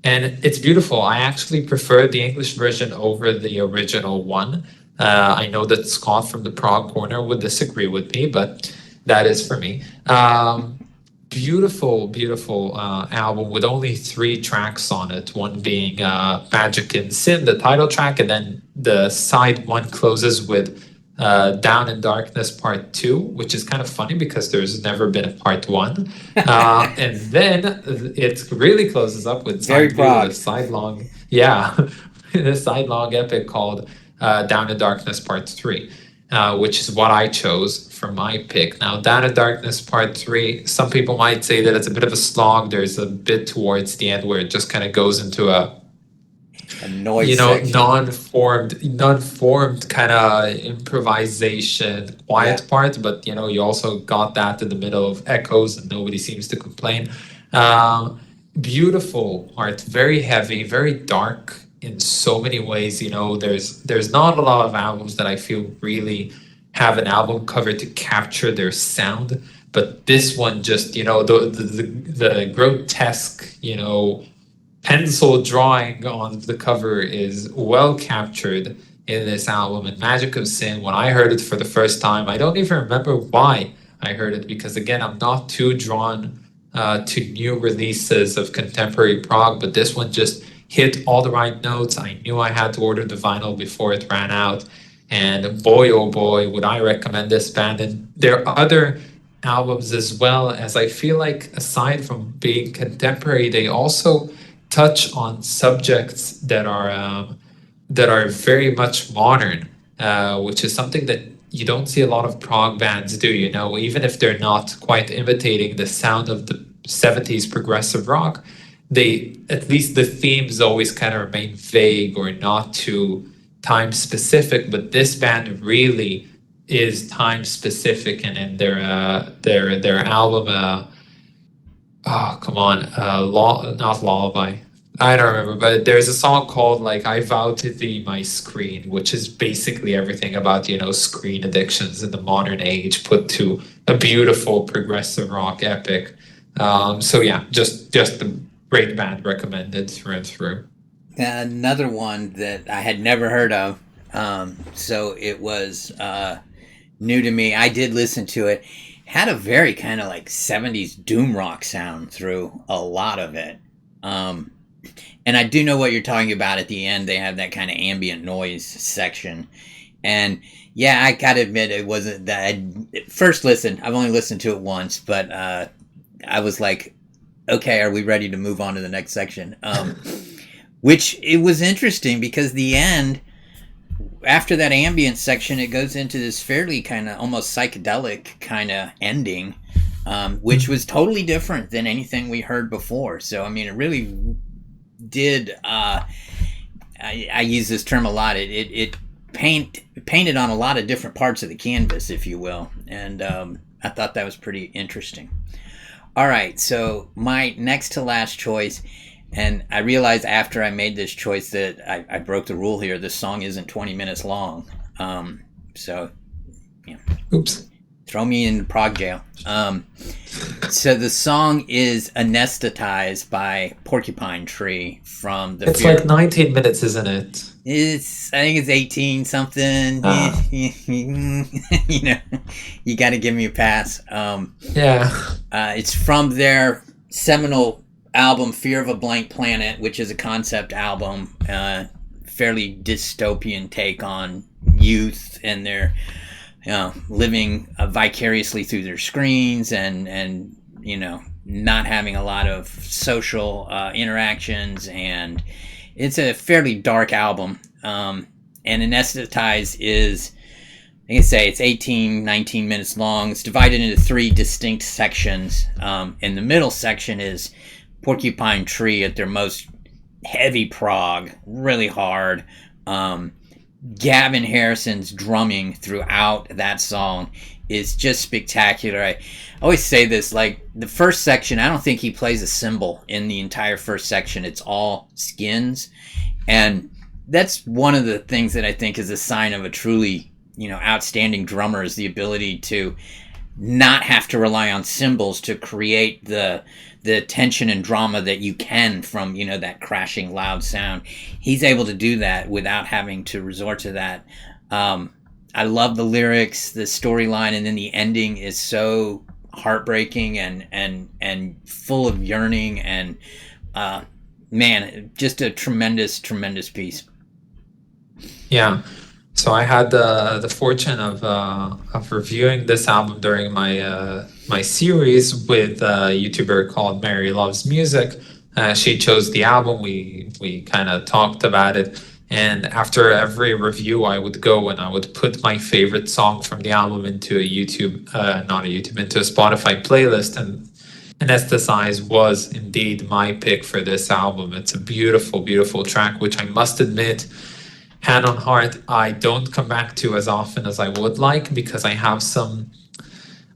And it's beautiful. I actually prefer the English version over the original one. I know that Scott from the Prog Corner would disagree with me, but that is for me. Beautiful album with only 3 tracks on it. One being Magic and Sin, the title track, and then the side one closes with Down in Darkness Part 2, which is kind of funny because there's never been a Part 1. And then it really closes up with Very Prog. a sidelong, a sidelong epic called Down in Darkness Part 3. Which is what I chose for my pick. Now, Down in Darkness Part 3, some people might say that it's a bit of a slog. There's a bit towards the end where it just kind of goes into a noise section. non-formed kind of improvisation, quiet part. But, you also got that in the middle of echoes and nobody seems to complain. Beautiful art, very heavy, very dark in so many ways. There's not a lot of albums that I feel really have an album cover to capture their sound, but this one just the grotesque pencil drawing on the cover is well captured in this album. And Magic of Sin, when I heard it for the first time, I don't even remember why I heard it, because again, I'm not too drawn to new releases of contemporary prog, but this one just hit all the right notes. I knew I had to order the vinyl before it ran out, and boy oh boy would I recommend this band. And there are other albums as well, as I feel like aside from being contemporary, they also touch on subjects that are very much modern, which is something that you don't see a lot of prog bands do, even if they're not quite imitating the sound of the 70s progressive rock. They, at least the themes always kind of remain vague or not too time specific, but this band really is time specific. And in their album, not Lullaby, I don't remember, but there's a song called like I Vow to Thee My Screen, which is basically everything about screen addictions in the modern age put to a beautiful progressive rock epic. So yeah, just a great band, recommended through and through. Another one that I had never heard of, so it was new to me. I did listen to it. Had a very kind of like 70s doom rock sound through a lot of it. And I do know what you're talking about at the end. They have that kind of ambient noise section. And yeah, I gotta admit, it wasn't that. First listen, I've only listened to it once, but I was like, Okay, are we ready to move on to the next section? Which it was interesting because the end, after that ambient section, it goes into this fairly kind of almost psychedelic kind of ending, which was totally different than anything we heard before. So, I mean, it really did. I use this term a lot. It painted on a lot of different parts of the canvas, if you will, and I thought that was pretty interesting. All right, so my next to last choice, and I realized after I made this choice that I broke the rule here. This song isn't 20 minutes long, so yeah. Oops. Throw me in Prog jail. So the song is Anesthetize by Porcupine Tree from the... It's like 19 minutes, isn't it? I think it's 18 something. You know, you got to give me a pass. Yeah. It's from their seminal album Fear of a Blank Planet, which is a concept album, fairly dystopian take on youth and their living vicariously through their screens and you know, not having a lot of social interactions, and it's a fairly dark album. And Anesthetize is, I can say it's 18, 19 minutes long. It's divided into 3 distinct sections. And the middle section is Porcupine Tree at their most heavy prog, really hard. Gavin Harrison's drumming throughout that song is just spectacular. I always say this, like the first section, I don't think he plays a cymbal in the entire first section. It's all skins. And that's one of the things that I think is a sign of a truly, you know, outstanding drummer, is the ability to not have to rely on cymbals to create the tension and drama that you can from, you know, that crashing loud sound. He's able to do that without having to resort to that. I love the lyrics, the storyline, and then the ending is so heartbreaking and full of yearning, and man, just a tremendous piece. Yeah. So I had the fortune of reviewing this album during my my series with a YouTuber called Mary Loves Music. She chose the album. We kind of talked about it, and after every review, I would go and I would put my favorite song from the album into a into a Spotify playlist, and Anesthetize was indeed my pick for this album. It's a beautiful track, which I must admit, hand on heart, I don't come back to as often as I would like, because I have some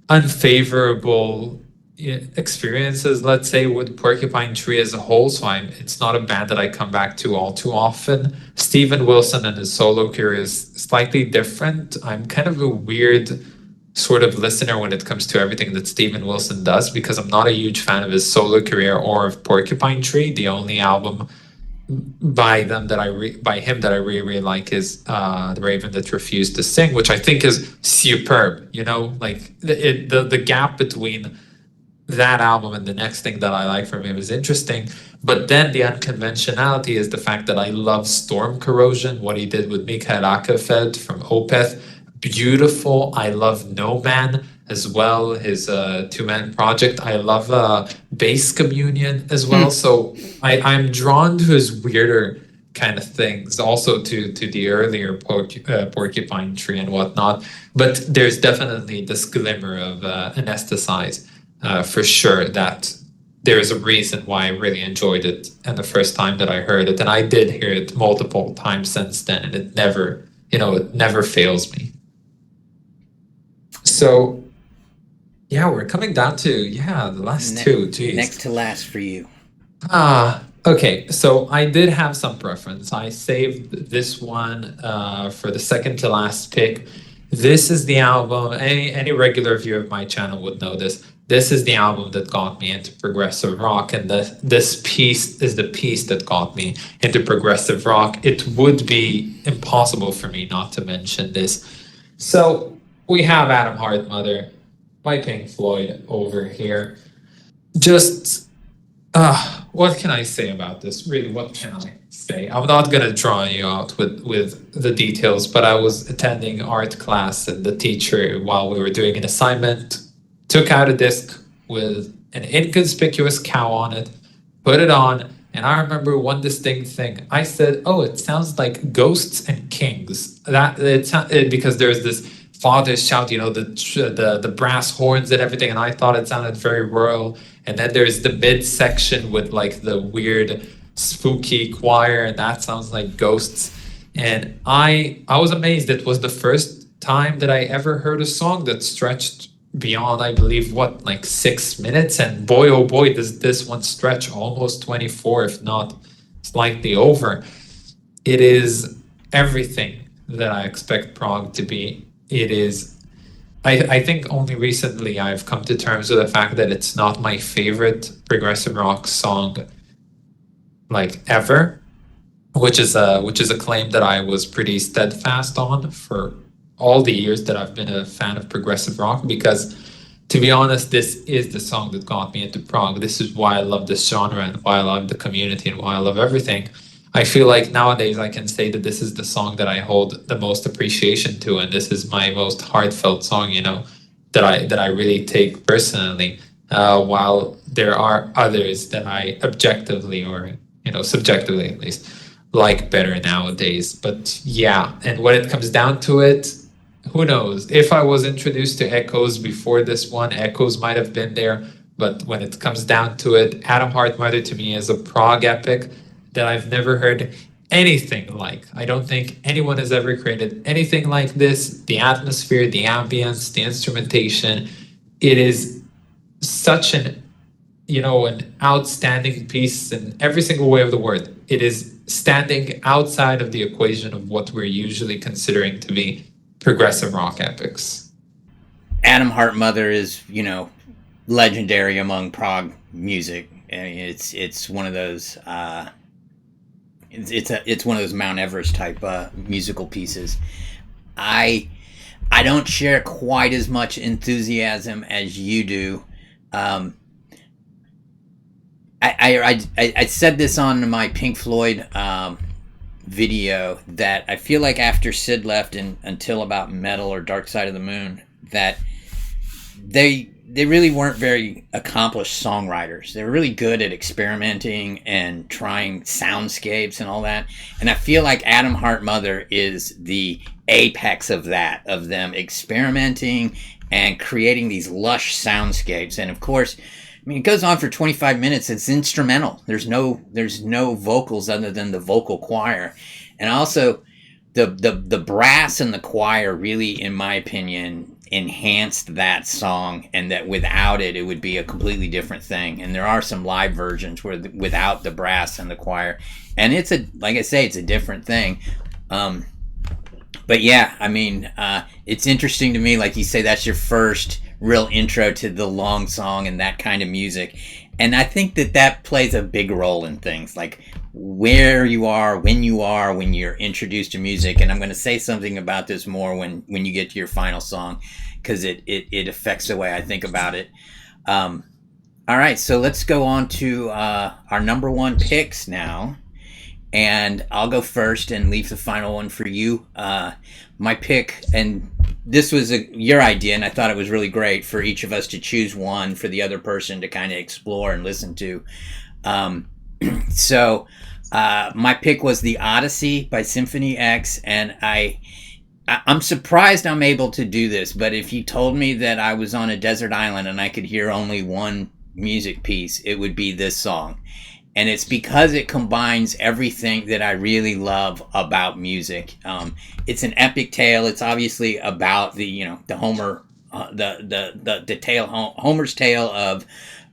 unfavorable experiences, let's say, with Porcupine Tree as a whole. So it's not a band that I come back to all too often. Steven Wilson and his solo career is slightly different. I'm kind of a weird sort of listener when it comes to everything that Steven Wilson does, because I'm not a huge fan of his solo career or of Porcupine Tree. The only album by him that I really like is The Raven That Refused to Sing, which I think is superb. You know, like the gap between that album and the next thing that I like from him is interesting. But then the unconventionality is the fact that I love Storm Corrosion, what he did with Mikhail Akefed from Opeth. Beautiful. I love No Man as well, his two-man project. I love Bass Communion as well. So I'm drawn to his weirder kind of things, also to the earlier Porcupine Tree and whatnot. But there's definitely this glimmer of Anesthetize for sure, that there's a reason why I really enjoyed it and the first time that I heard it. And I did hear it multiple times since then, and it never fails me. So, yeah, we're coming down to, the last two. Geez. Next to last for you. Okay, so I did have some preference. I saved this one for the second to last pick. This is the album, any regular viewer of my channel would know this. This is the album that got me into progressive rock, and this piece is the piece that got me into progressive rock. It would be impossible for me not to mention this. So we have Adam Heart Mother by Pink Floyd over here. Just, what can I say about this? Really, what can I say? I'm not going to draw you out with the details, but I was attending art class, and the teacher, while we were doing an assignment, took out a disc with an inconspicuous cow on it, put it on, and I remember one distinct thing. I said, "Oh, it sounds like Ghosts and Kings." Because there's this father shout, the brass horns and everything, and I thought it sounded very royal. And then there's the mid section with like the weird spooky choir, and that sounds like Ghosts. And I was amazed. It was the first time that I ever heard a song that stretched beyond, I believe, like 6 minutes. And boy, oh boy, does this one stretch almost 24, if not slightly over. It is everything that I expect prog to be. It is. I think only recently I've come to terms with the fact that it's not my favorite progressive rock song, like, ever, which is a claim that I was pretty steadfast on for all the years that I've been a fan of progressive rock, because, to be honest, this is the song that got me into prog. This is why I love this genre and why I love the community and why I love everything. I feel like nowadays I can say that this is the song that I hold the most appreciation to, and this is my most heartfelt song, that I really take personally. While there are others that I objectively, or subjectively at least, like better nowadays. But yeah, and when it comes down to it, who knows? If I was introduced to Echoes before this one, Echoes might have been there. But when it comes down to it, Atom Heart Mother to me is a prog epic that I've never heard anything like. I don't think anyone has ever created anything like this. The atmosphere, the ambience, the instrumentation, it is such an outstanding piece in every single way of the word. It is standing outside of the equation of what we're usually considering to be progressive rock epics. Atom Heart Mother is, legendary among prog music. I mean, it's one of those it's one of those Mount Everest type musical pieces. I don't share quite as much enthusiasm as you do. I said this on my Pink Floyd video, that I feel like after Sid left and until about Metal or Dark Side of the Moon, that they really weren't very accomplished songwriters. They were really good at experimenting and trying soundscapes and all that. And I feel like Atom Heart Mother is the apex of that, of them experimenting and creating these lush soundscapes. And of course, it goes on for 25 minutes. It's instrumental. There's no vocals other than the vocal choir. And also the brass and the choir really, in my opinion, enhanced that song, and that without it would be a completely different thing. And there are some live versions where without the brass and the choir, and it's a different thing. But yeah, it's interesting to me, like you say, that's your first real intro to the long song and that kind of music. And I think that plays a big role in things like where you are, when you're introduced to music. And I'm going to say something about this more when you get to your final song, because it affects the way I think about it. All right, so let's go on to our number one picks now. And I'll go first and leave the final one for you. My pick, and this was your idea, and I thought it was really great for each of us to choose one for the other person to kind of explore and listen to. So my pick was the Odyssey by Symphony X, and I'm surprised I'm able to do this, but if you told me that I was on a desert island and I could hear only one music piece, it would be this song. And it's because it combines everything that I really love about music. It's an epic tale. It's obviously about the Homer, the tale, Homer's tale of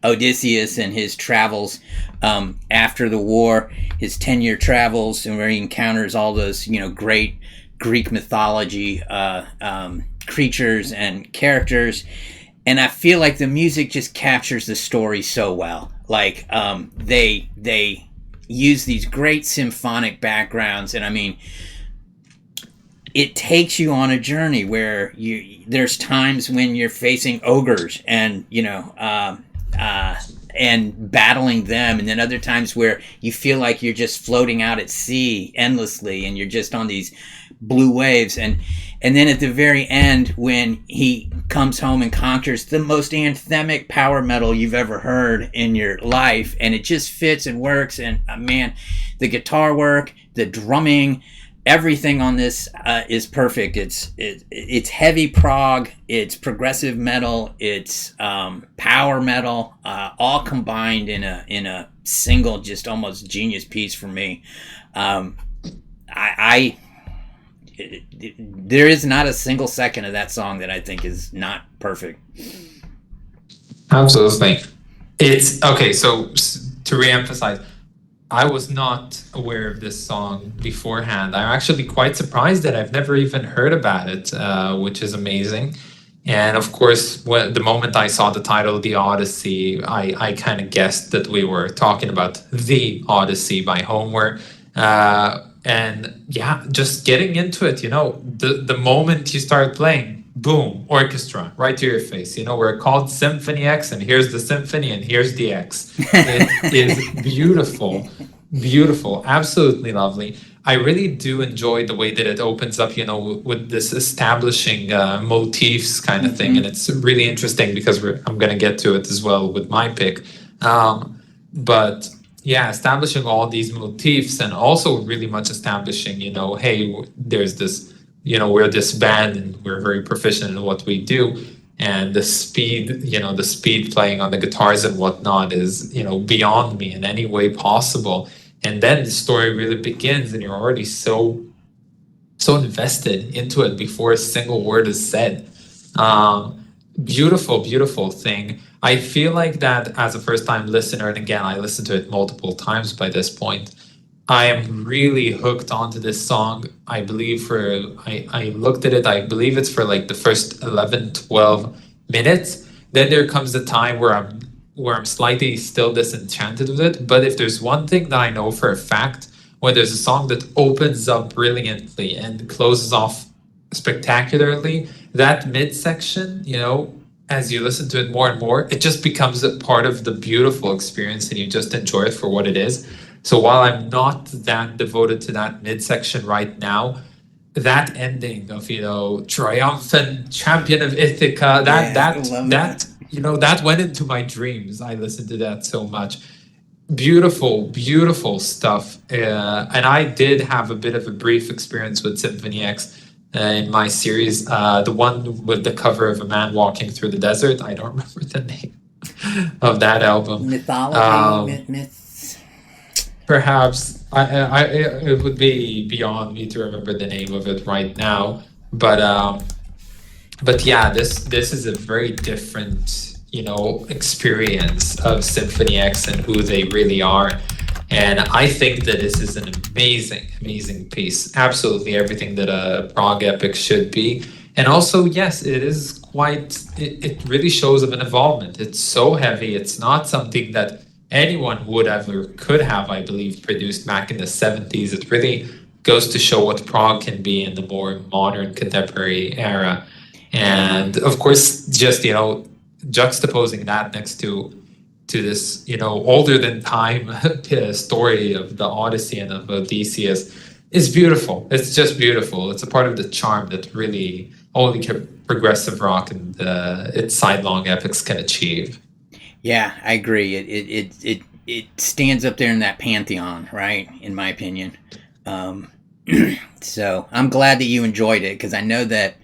Odysseus and his travels after the war, his 10-year travels, and where he encounters all those great Greek mythology creatures and characters. And I feel like the music just captures the story so well. Like they use these great symphonic backgrounds, and it takes you on a journey where there's times when you're facing ogres and and battling them, and then other times where you feel like you're just floating out at sea endlessly and you're just on these blue waves, and then at the very end when he comes home and conquers the most anthemic power metal you've ever heard in your life, and it just fits and works. And man, the guitar work, the drumming, everything on this is perfect. It's heavy prog, it's progressive metal, it's power metal, all combined in a single, just almost genius piece for me. There is not a single second of that song that I think is not perfect. Absolutely. It's okay. So to reemphasize, I was not aware of this song beforehand. I'm actually quite surprised that I've never even heard about it, which is amazing. And of course, the moment I saw the title, The Odyssey, I kind of guessed that we were talking about The Odyssey by Homer. And yeah, just getting into it, the moment you start playing, boom, orchestra right to your face. We're called Symphony X, and here's the symphony, and here's the X. It is beautiful, beautiful, absolutely lovely. I really do enjoy the way that it opens up, with this establishing motifs kind of thing. And it's really interesting because I'm going to get to it as well with my pick. But yeah, establishing all these motifs, and also really much establishing, hey, there's this, we're this band and we're very proficient in what we do. And the speed playing on the guitars and whatnot is, beyond me in any way possible. And then the story really begins, and you're already so invested into it before a single word is said. Beautiful, beautiful thing. I feel like that as a first-time listener, and again, I listened to it multiple times by this point, I am really hooked onto this song. I believe I looked at it, I believe it's for like the first 11, 12 minutes. Then there comes a time where I'm slightly still disenchanted with it. But if there's one thing that I know for a fact, when there's a song that opens up brilliantly and closes off spectacularly, that midsection, as you listen to it more and more, it just becomes a part of the beautiful experience, and you just enjoy it for what it is. So while I'm not that devoted to that midsection right now, that ending of, triumphant champion of Ithaca, that went into my dreams. I listened to that so much. Beautiful, beautiful stuff. And I did have a bit of a brief experience with Symphony X in my series. The one with the cover of a man walking through the desert. I don't remember the name of that album. Mythology, myths. Perhaps it would be beyond me to remember the name of it right now. But yeah, this is a very different experience of Symphony X and who they really are. And I think that this is an amazing, amazing piece. Absolutely everything that a prog epic should be. And also, yes, it is it really shows of an involvement. It's so heavy. It's not something that anyone would have or could have, I believe, produced back in the 70s. It really goes to show what prog can be in the more modern contemporary era. And of course, just, juxtaposing that next to this, older than time story of the Odyssey and of Odysseus is beautiful. It's just beautiful. It's a part of the charm that really only progressive rock and its sidelong epics can achieve. Yeah, I agree. It stands up there in that pantheon, right? In my opinion. So I'm glad that you enjoyed it, because I know that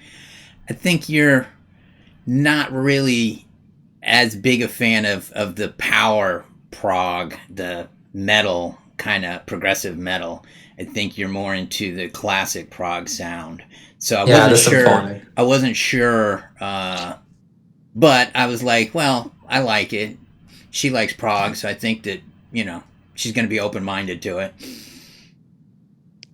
I think you're not really as big a fan of the power prog, the metal kind of progressive metal. I think you're more into the classic prog sound. So I wasn't sure, but I was like, well, I like it. She likes prog, so I think that, she's going to be open-minded to it.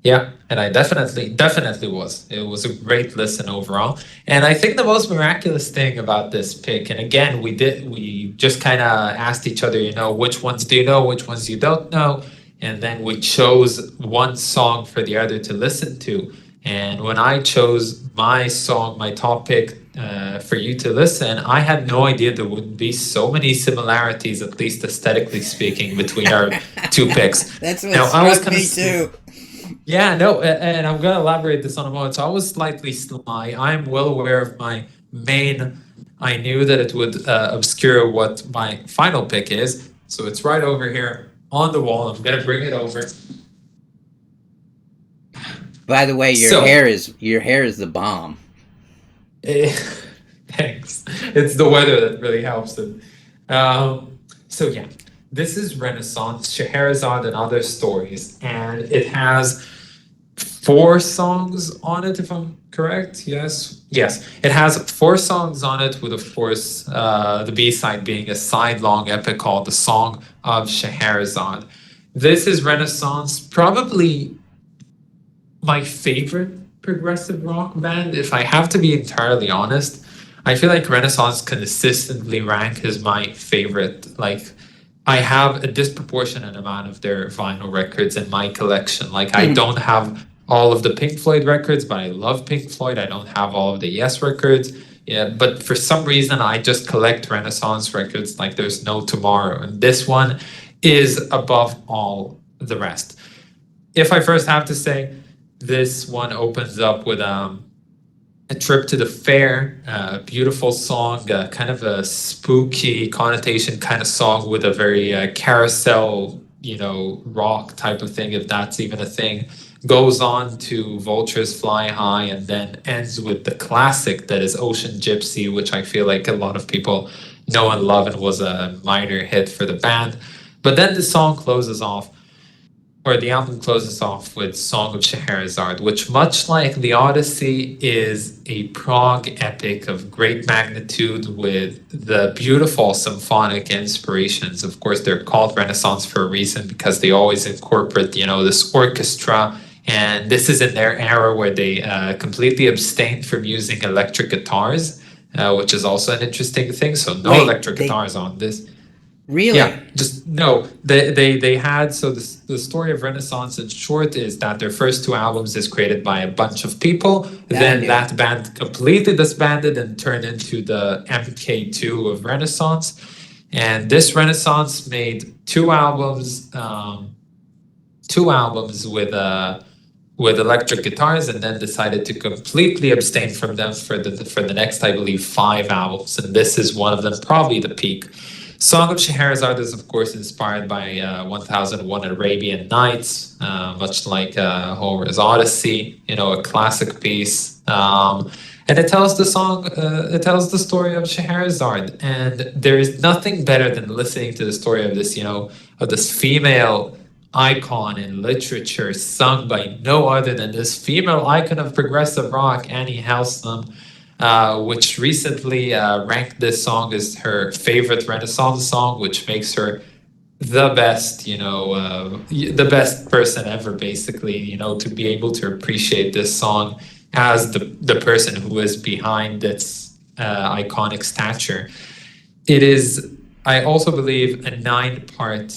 Yeah, and I definitely was. It was a great listen overall. And I think the most miraculous thing about this pick, and again, we just kind of asked each other, which ones do you know, which ones you don't know, and then we chose one song for the other to listen to. And when I chose my song, my top pick for you to listen, I had no idea there would be so many similarities, at least aesthetically speaking, between our two picks. That's what Now, I was struck kind me of too. yeah, no, and I'm gonna elaborate this on a moment. So I was slightly sly. I'm well aware of my main. I knew that it would obscure what my final pick is, so it's right over here on the wall. I'm gonna bring it over. By the way, your So, hair is the bomb. thanks. It's the weather that really helps it. So yeah, this is Renaissance, Scheherazade, and Other Stories, and it has 4 songs on it, if I'm correct. Yes, it has 4 songs on it, with of course the B-side being a side-long epic called "The Song of Scheherazade." This is Renaissance, probably my favorite progressive rock band. If I have to be entirely honest, I feel like Renaissance consistently rank as my favorite. Like, I have a disproportionate amount of their vinyl records in my collection. Like, I don't have all of the Pink Floyd records, but I love Pink Floyd. I don't have all of the Yes records. Yeah, but for some reason, I just collect Renaissance records like there's no tomorrow. And this one is above all the rest. If I first have to say, this one opens up with a trip to the fair, beautiful song, kind of a spooky connotation kind of song with a very carousel, rock type of thing, if that's even a thing. Goes on to Vultures Fly High, and then ends with the classic that is Ocean Gypsy, which I feel like a lot of people know and love and was a minor hit for the band. But then the song closes off, or the album closes off with Song of Scheherazade, which, much like the Odyssey, is a prog epic of great magnitude with the beautiful symphonic inspirations. Of course, they're called Renaissance for a reason, because they always incorporate, this orchestra. And this is in their era where they completely abstained from using electric guitars, which is also an interesting thing. So no electric guitars on this. Really? Yeah, just no. They had, so the story of Renaissance in short is that their first 2 albums is created by a bunch of people. That band completely disbanded and turned into the MK2 of Renaissance. And this Renaissance made 2 albums, 2 albums with electric guitars, and then decided to completely abstain from them for the next, I believe, 5 albums. And this is one of them, probably the peak. Song of Scheherazade is, of course, inspired by 1001 Arabian Nights, much like Homer's Odyssey, a classic piece. And it tells the story of Scheherazade. And there is nothing better than listening to the story of this female icon in literature, sung by no other than this female icon of progressive rock, Annie Halston, which recently ranked this song as her favorite Renaissance song, which makes her the best, the best person ever, basically, to be able to appreciate this song as the person who is behind its iconic stature. It is, I also believe, a 9-part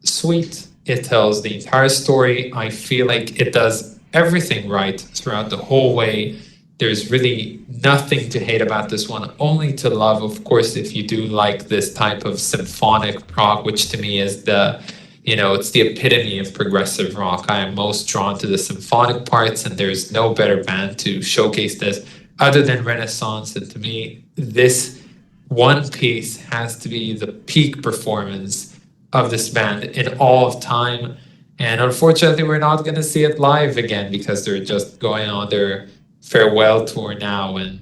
suite. It tells the entire story. I feel like it does everything right throughout the whole way. There's really nothing to hate about this one, only to love. Of course, if you do like this type of symphonic prog, which to me is it's the epitome of progressive rock. I am most drawn to the symphonic parts, and there's no better band to showcase this other than Renaissance. And to me, this one piece has to be the peak performance of this band in all of time. And unfortunately, we're not going to see it live again, because they're just going on their farewell tour now, and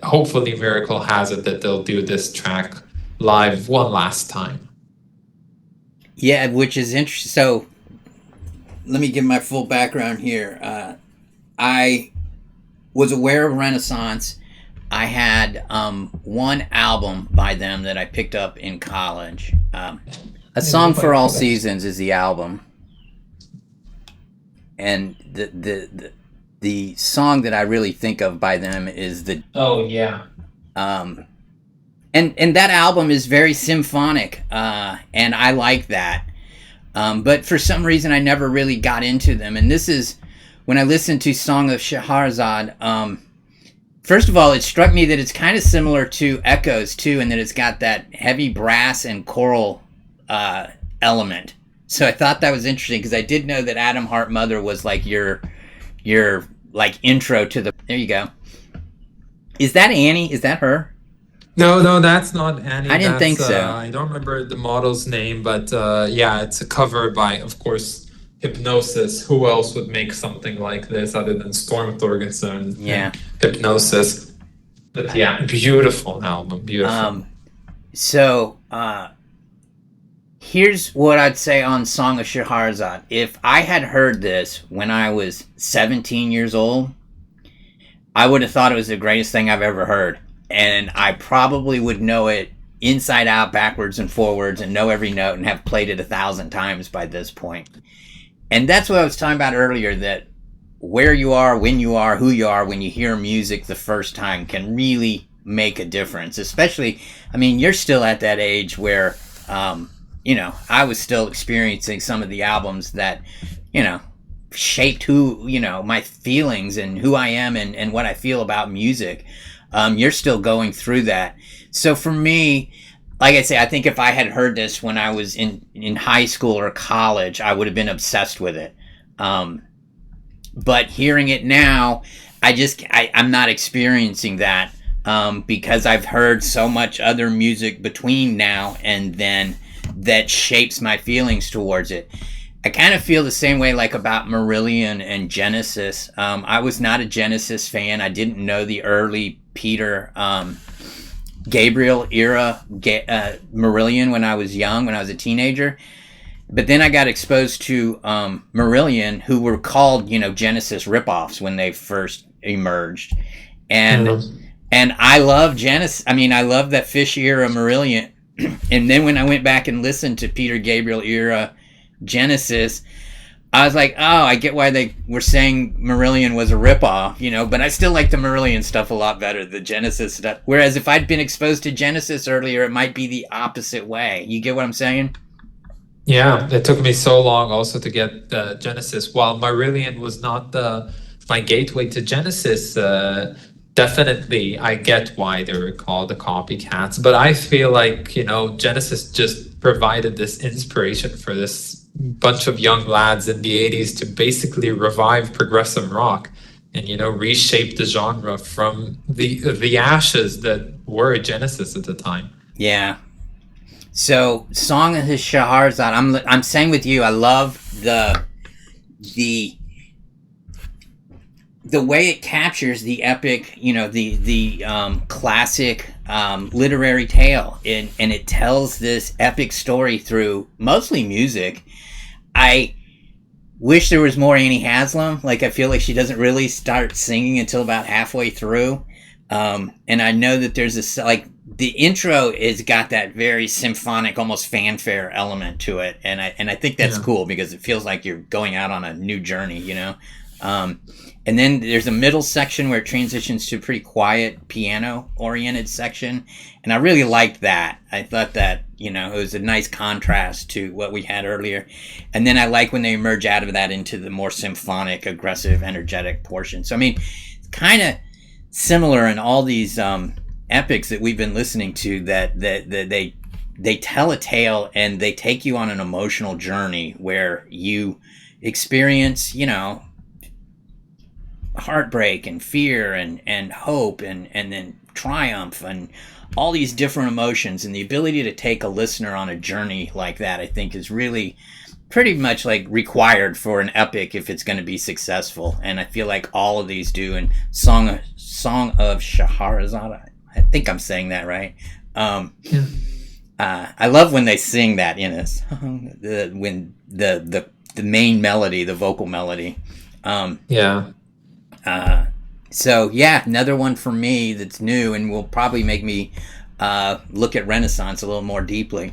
hopefully miracle has it that they'll do this track live one last time. Yeah, which is interesting. So let me give my full background here. I was aware of Renaissance. I had one album by them that I picked up in college. A Song for All Seasons is the album, and the song that I really think of by them is the and that album is very symphonic, and I like that, but for some reason I never really got into them. And this is when I listened to Song of Scheherazade, first of all, it struck me that it's kind of similar to Echoes too, and that it's got that heavy brass and choral element. So I thought that was interesting because I did know that Adam Hart Mother was like your like intro to the. There you go. Is that Annie? Is that her? No, that's not Annie. I didn't think so. I don't remember the model's name, but yeah, it's a cover by, of course, Hypnosis. Who else would make something like this other than Storm Thorgerson? Yeah. Hypnosis. But yeah, beautiful album. Beautiful. So here's what I'd say on Song of Scheherazade. If I had heard this when I was 17 years old, I would have thought it was the greatest thing I've ever heard. And I probably would know it inside out, backwards and forwards, and know every note and have played it 1,000 times by this point. And that's what I was talking about earlier, that where you are, when you are, who you are, when you hear music the first time can really make a difference. Especially, I mean, you're still at that age where, you know, I was still experiencing some of the albums that, you know, shaped who, you know, my feelings and who I am and what I feel about music. You're still going through that. So for me, like I say, I think if I had heard this when I was in high school or college, I would have been obsessed with it. But hearing it now, I'm not experiencing that because I've heard so much other music between now and then that shapes my feelings towards it. I kind of feel the same way like about Marillion and Genesis. I was not a Genesis fan. I didn't know the early Peter Gabriel era Marillion when I was young, when I was a teenager. But then I got exposed to Marillion, who were called, you know, Genesis ripoffs when they first emerged. And and I love Genesis. I mean, I love that Fish era Marillion. And then when I went back and listened to Peter Gabriel era Genesis, I was like, oh, I get why they were saying Marillion was a ripoff, you know, but I still like the Marillion stuff a lot better, the Genesis stuff. Whereas if I'd been exposed to Genesis earlier, it might be the opposite way. You get what I'm saying? Yeah, it took me so long also to get Genesis. While Marillion was not my gateway to Genesis, definitely I get why they were called the copycats. But I feel like, you know, Genesis just provided this inspiration for this bunch of young lads in the 80s to basically revive progressive rock and, you know, reshape the genre from the ashes that were Genesis at the time. Yeah. So, Song of Scheherazade, I'm saying with you, I love the way it captures the epic, you know, the classic literary tale, and it tells this epic story through mostly music. I wish there was more Annie Haslam. Like, I feel like she doesn't really start singing until about halfway through. And I know that there's this, like, the intro has got that very symphonic, almost fanfare element to it. And I think that's cool because it feels like you're going out on a new journey, you know? And then there's a middle section where it transitions to a pretty quiet piano-oriented section. And I really liked that. I thought that, you know, it was a nice contrast to what we had earlier. And then I like when they emerge out of that into the more symphonic, aggressive, energetic portion. So, I mean, it's kind of similar in all these epics that we've been listening to that they tell a tale and they take you on an emotional journey where you experience, you know, heartbreak and fear and hope and then triumph and all these different emotions. And the ability to take a listener on a journey like that, I think, is really pretty much like required for an epic if it's going to be successful. And I feel like all of these do. And Song of Scheherazade, I think I'm saying that right. I love when they sing that in us, when the main melody, the vocal melody. So yeah, another one for me that's new and will probably make me look at Renassaince a little more deeply.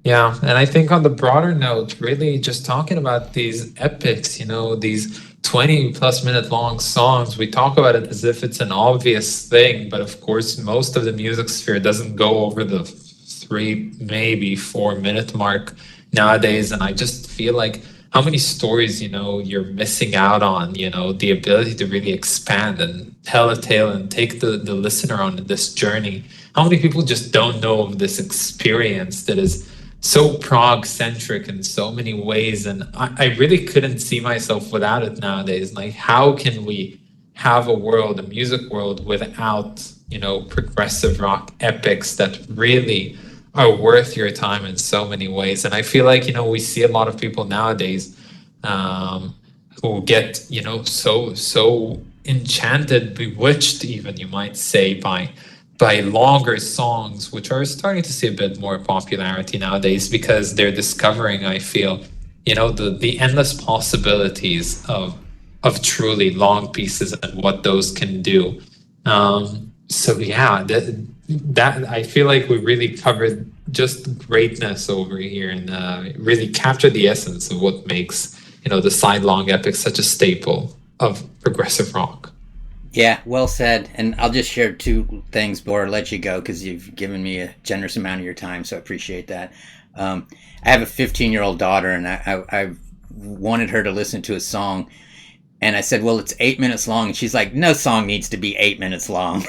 Yeah, and I think on the broader note, really just talking about these epics, you know, these 20 plus minute long songs, we talk about it as if it's an obvious thing, but of course most of the music sphere doesn't go over the 3, maybe 4 minute mark nowadays. And I just feel like how many stories, you're missing out on, the ability to really expand and tell a tale and take the listener on this journey. How many people just don't know of this experience that is so prog centric in so many ways? And I really couldn't see myself without it nowadays. Like, how can we have a world, a music world, without, progressive rock epics that really are worth your time in so many ways? And I feel like, we see a lot of people nowadays who get, so enchanted, bewitched, even, you might say, by longer songs, which are starting to see a bit more popularity nowadays because they're discovering, I feel, the endless possibilities of truly long pieces and what those can do. So yeah, that I feel like we really covered just greatness over here and really captured the essence of what makes the side-long epic such a staple of progressive rock. Yeah, well said. And I'll just share two things before I let you go because you've given me a generous amount of your time, so I appreciate that. I have a 15-year-old daughter, and I wanted her to listen to a song. And I said, well, it's 8 minutes long. And she's like, no song needs to be 8 minutes long.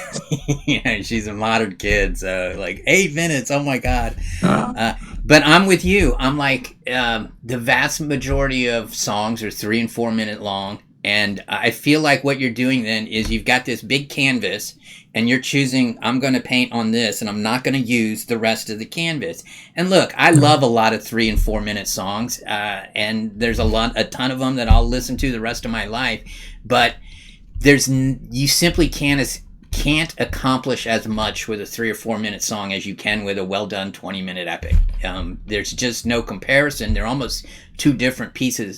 She's a modern kid. So like 8 minutes. Oh my God. But I'm with you. I'm like, the vast majority of songs are 3 and 4 minute long. And I feel like what you're doing then is you've got this big canvas and you're choosing, I'm going to paint on this and I'm not going to use the rest of the canvas. And look, I love a lot of 3 and 4 minute songs. And there's a ton of them that I'll listen to the rest of my life. But you simply can't accomplish as much with a 3 or 4 minute song as you can with a well done 20-minute epic. There's just no comparison. They're almost two different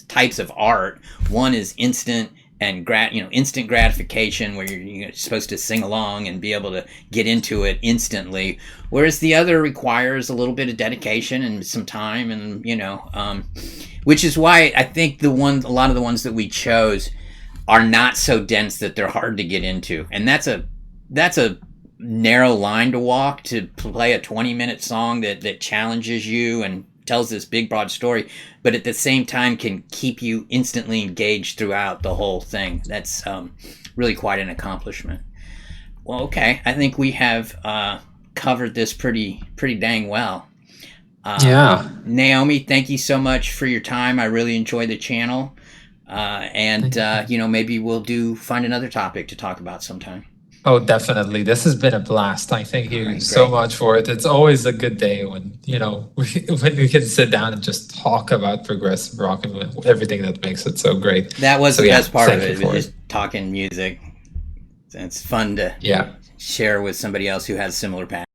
types of art. One is instant and instant gratification, where you're supposed to sing along and be able to get into it instantly, whereas the other requires a little bit of dedication and some time, and which is why I think a lot of the ones that we chose are not so dense that they're hard to get into, and that's a narrow line to walk, to play a 20-minute song that challenges you and tells this big broad story, but at the same time can keep you instantly engaged throughout the whole thing. That's really quite an accomplishment. Well, okay, I think we have covered this pretty dang well. Yeah, Naomi, thank you so much for your time. I really enjoy the channel, and maybe we'll find another topic to talk about sometime. Oh, definitely. This has been a blast. I thank you so much for it. It's always a good day when, when we can sit down and just talk about progressive rock and everything that makes it so great. That was the best part of it, just talking music. It's fun to share with somebody else who has similar passions.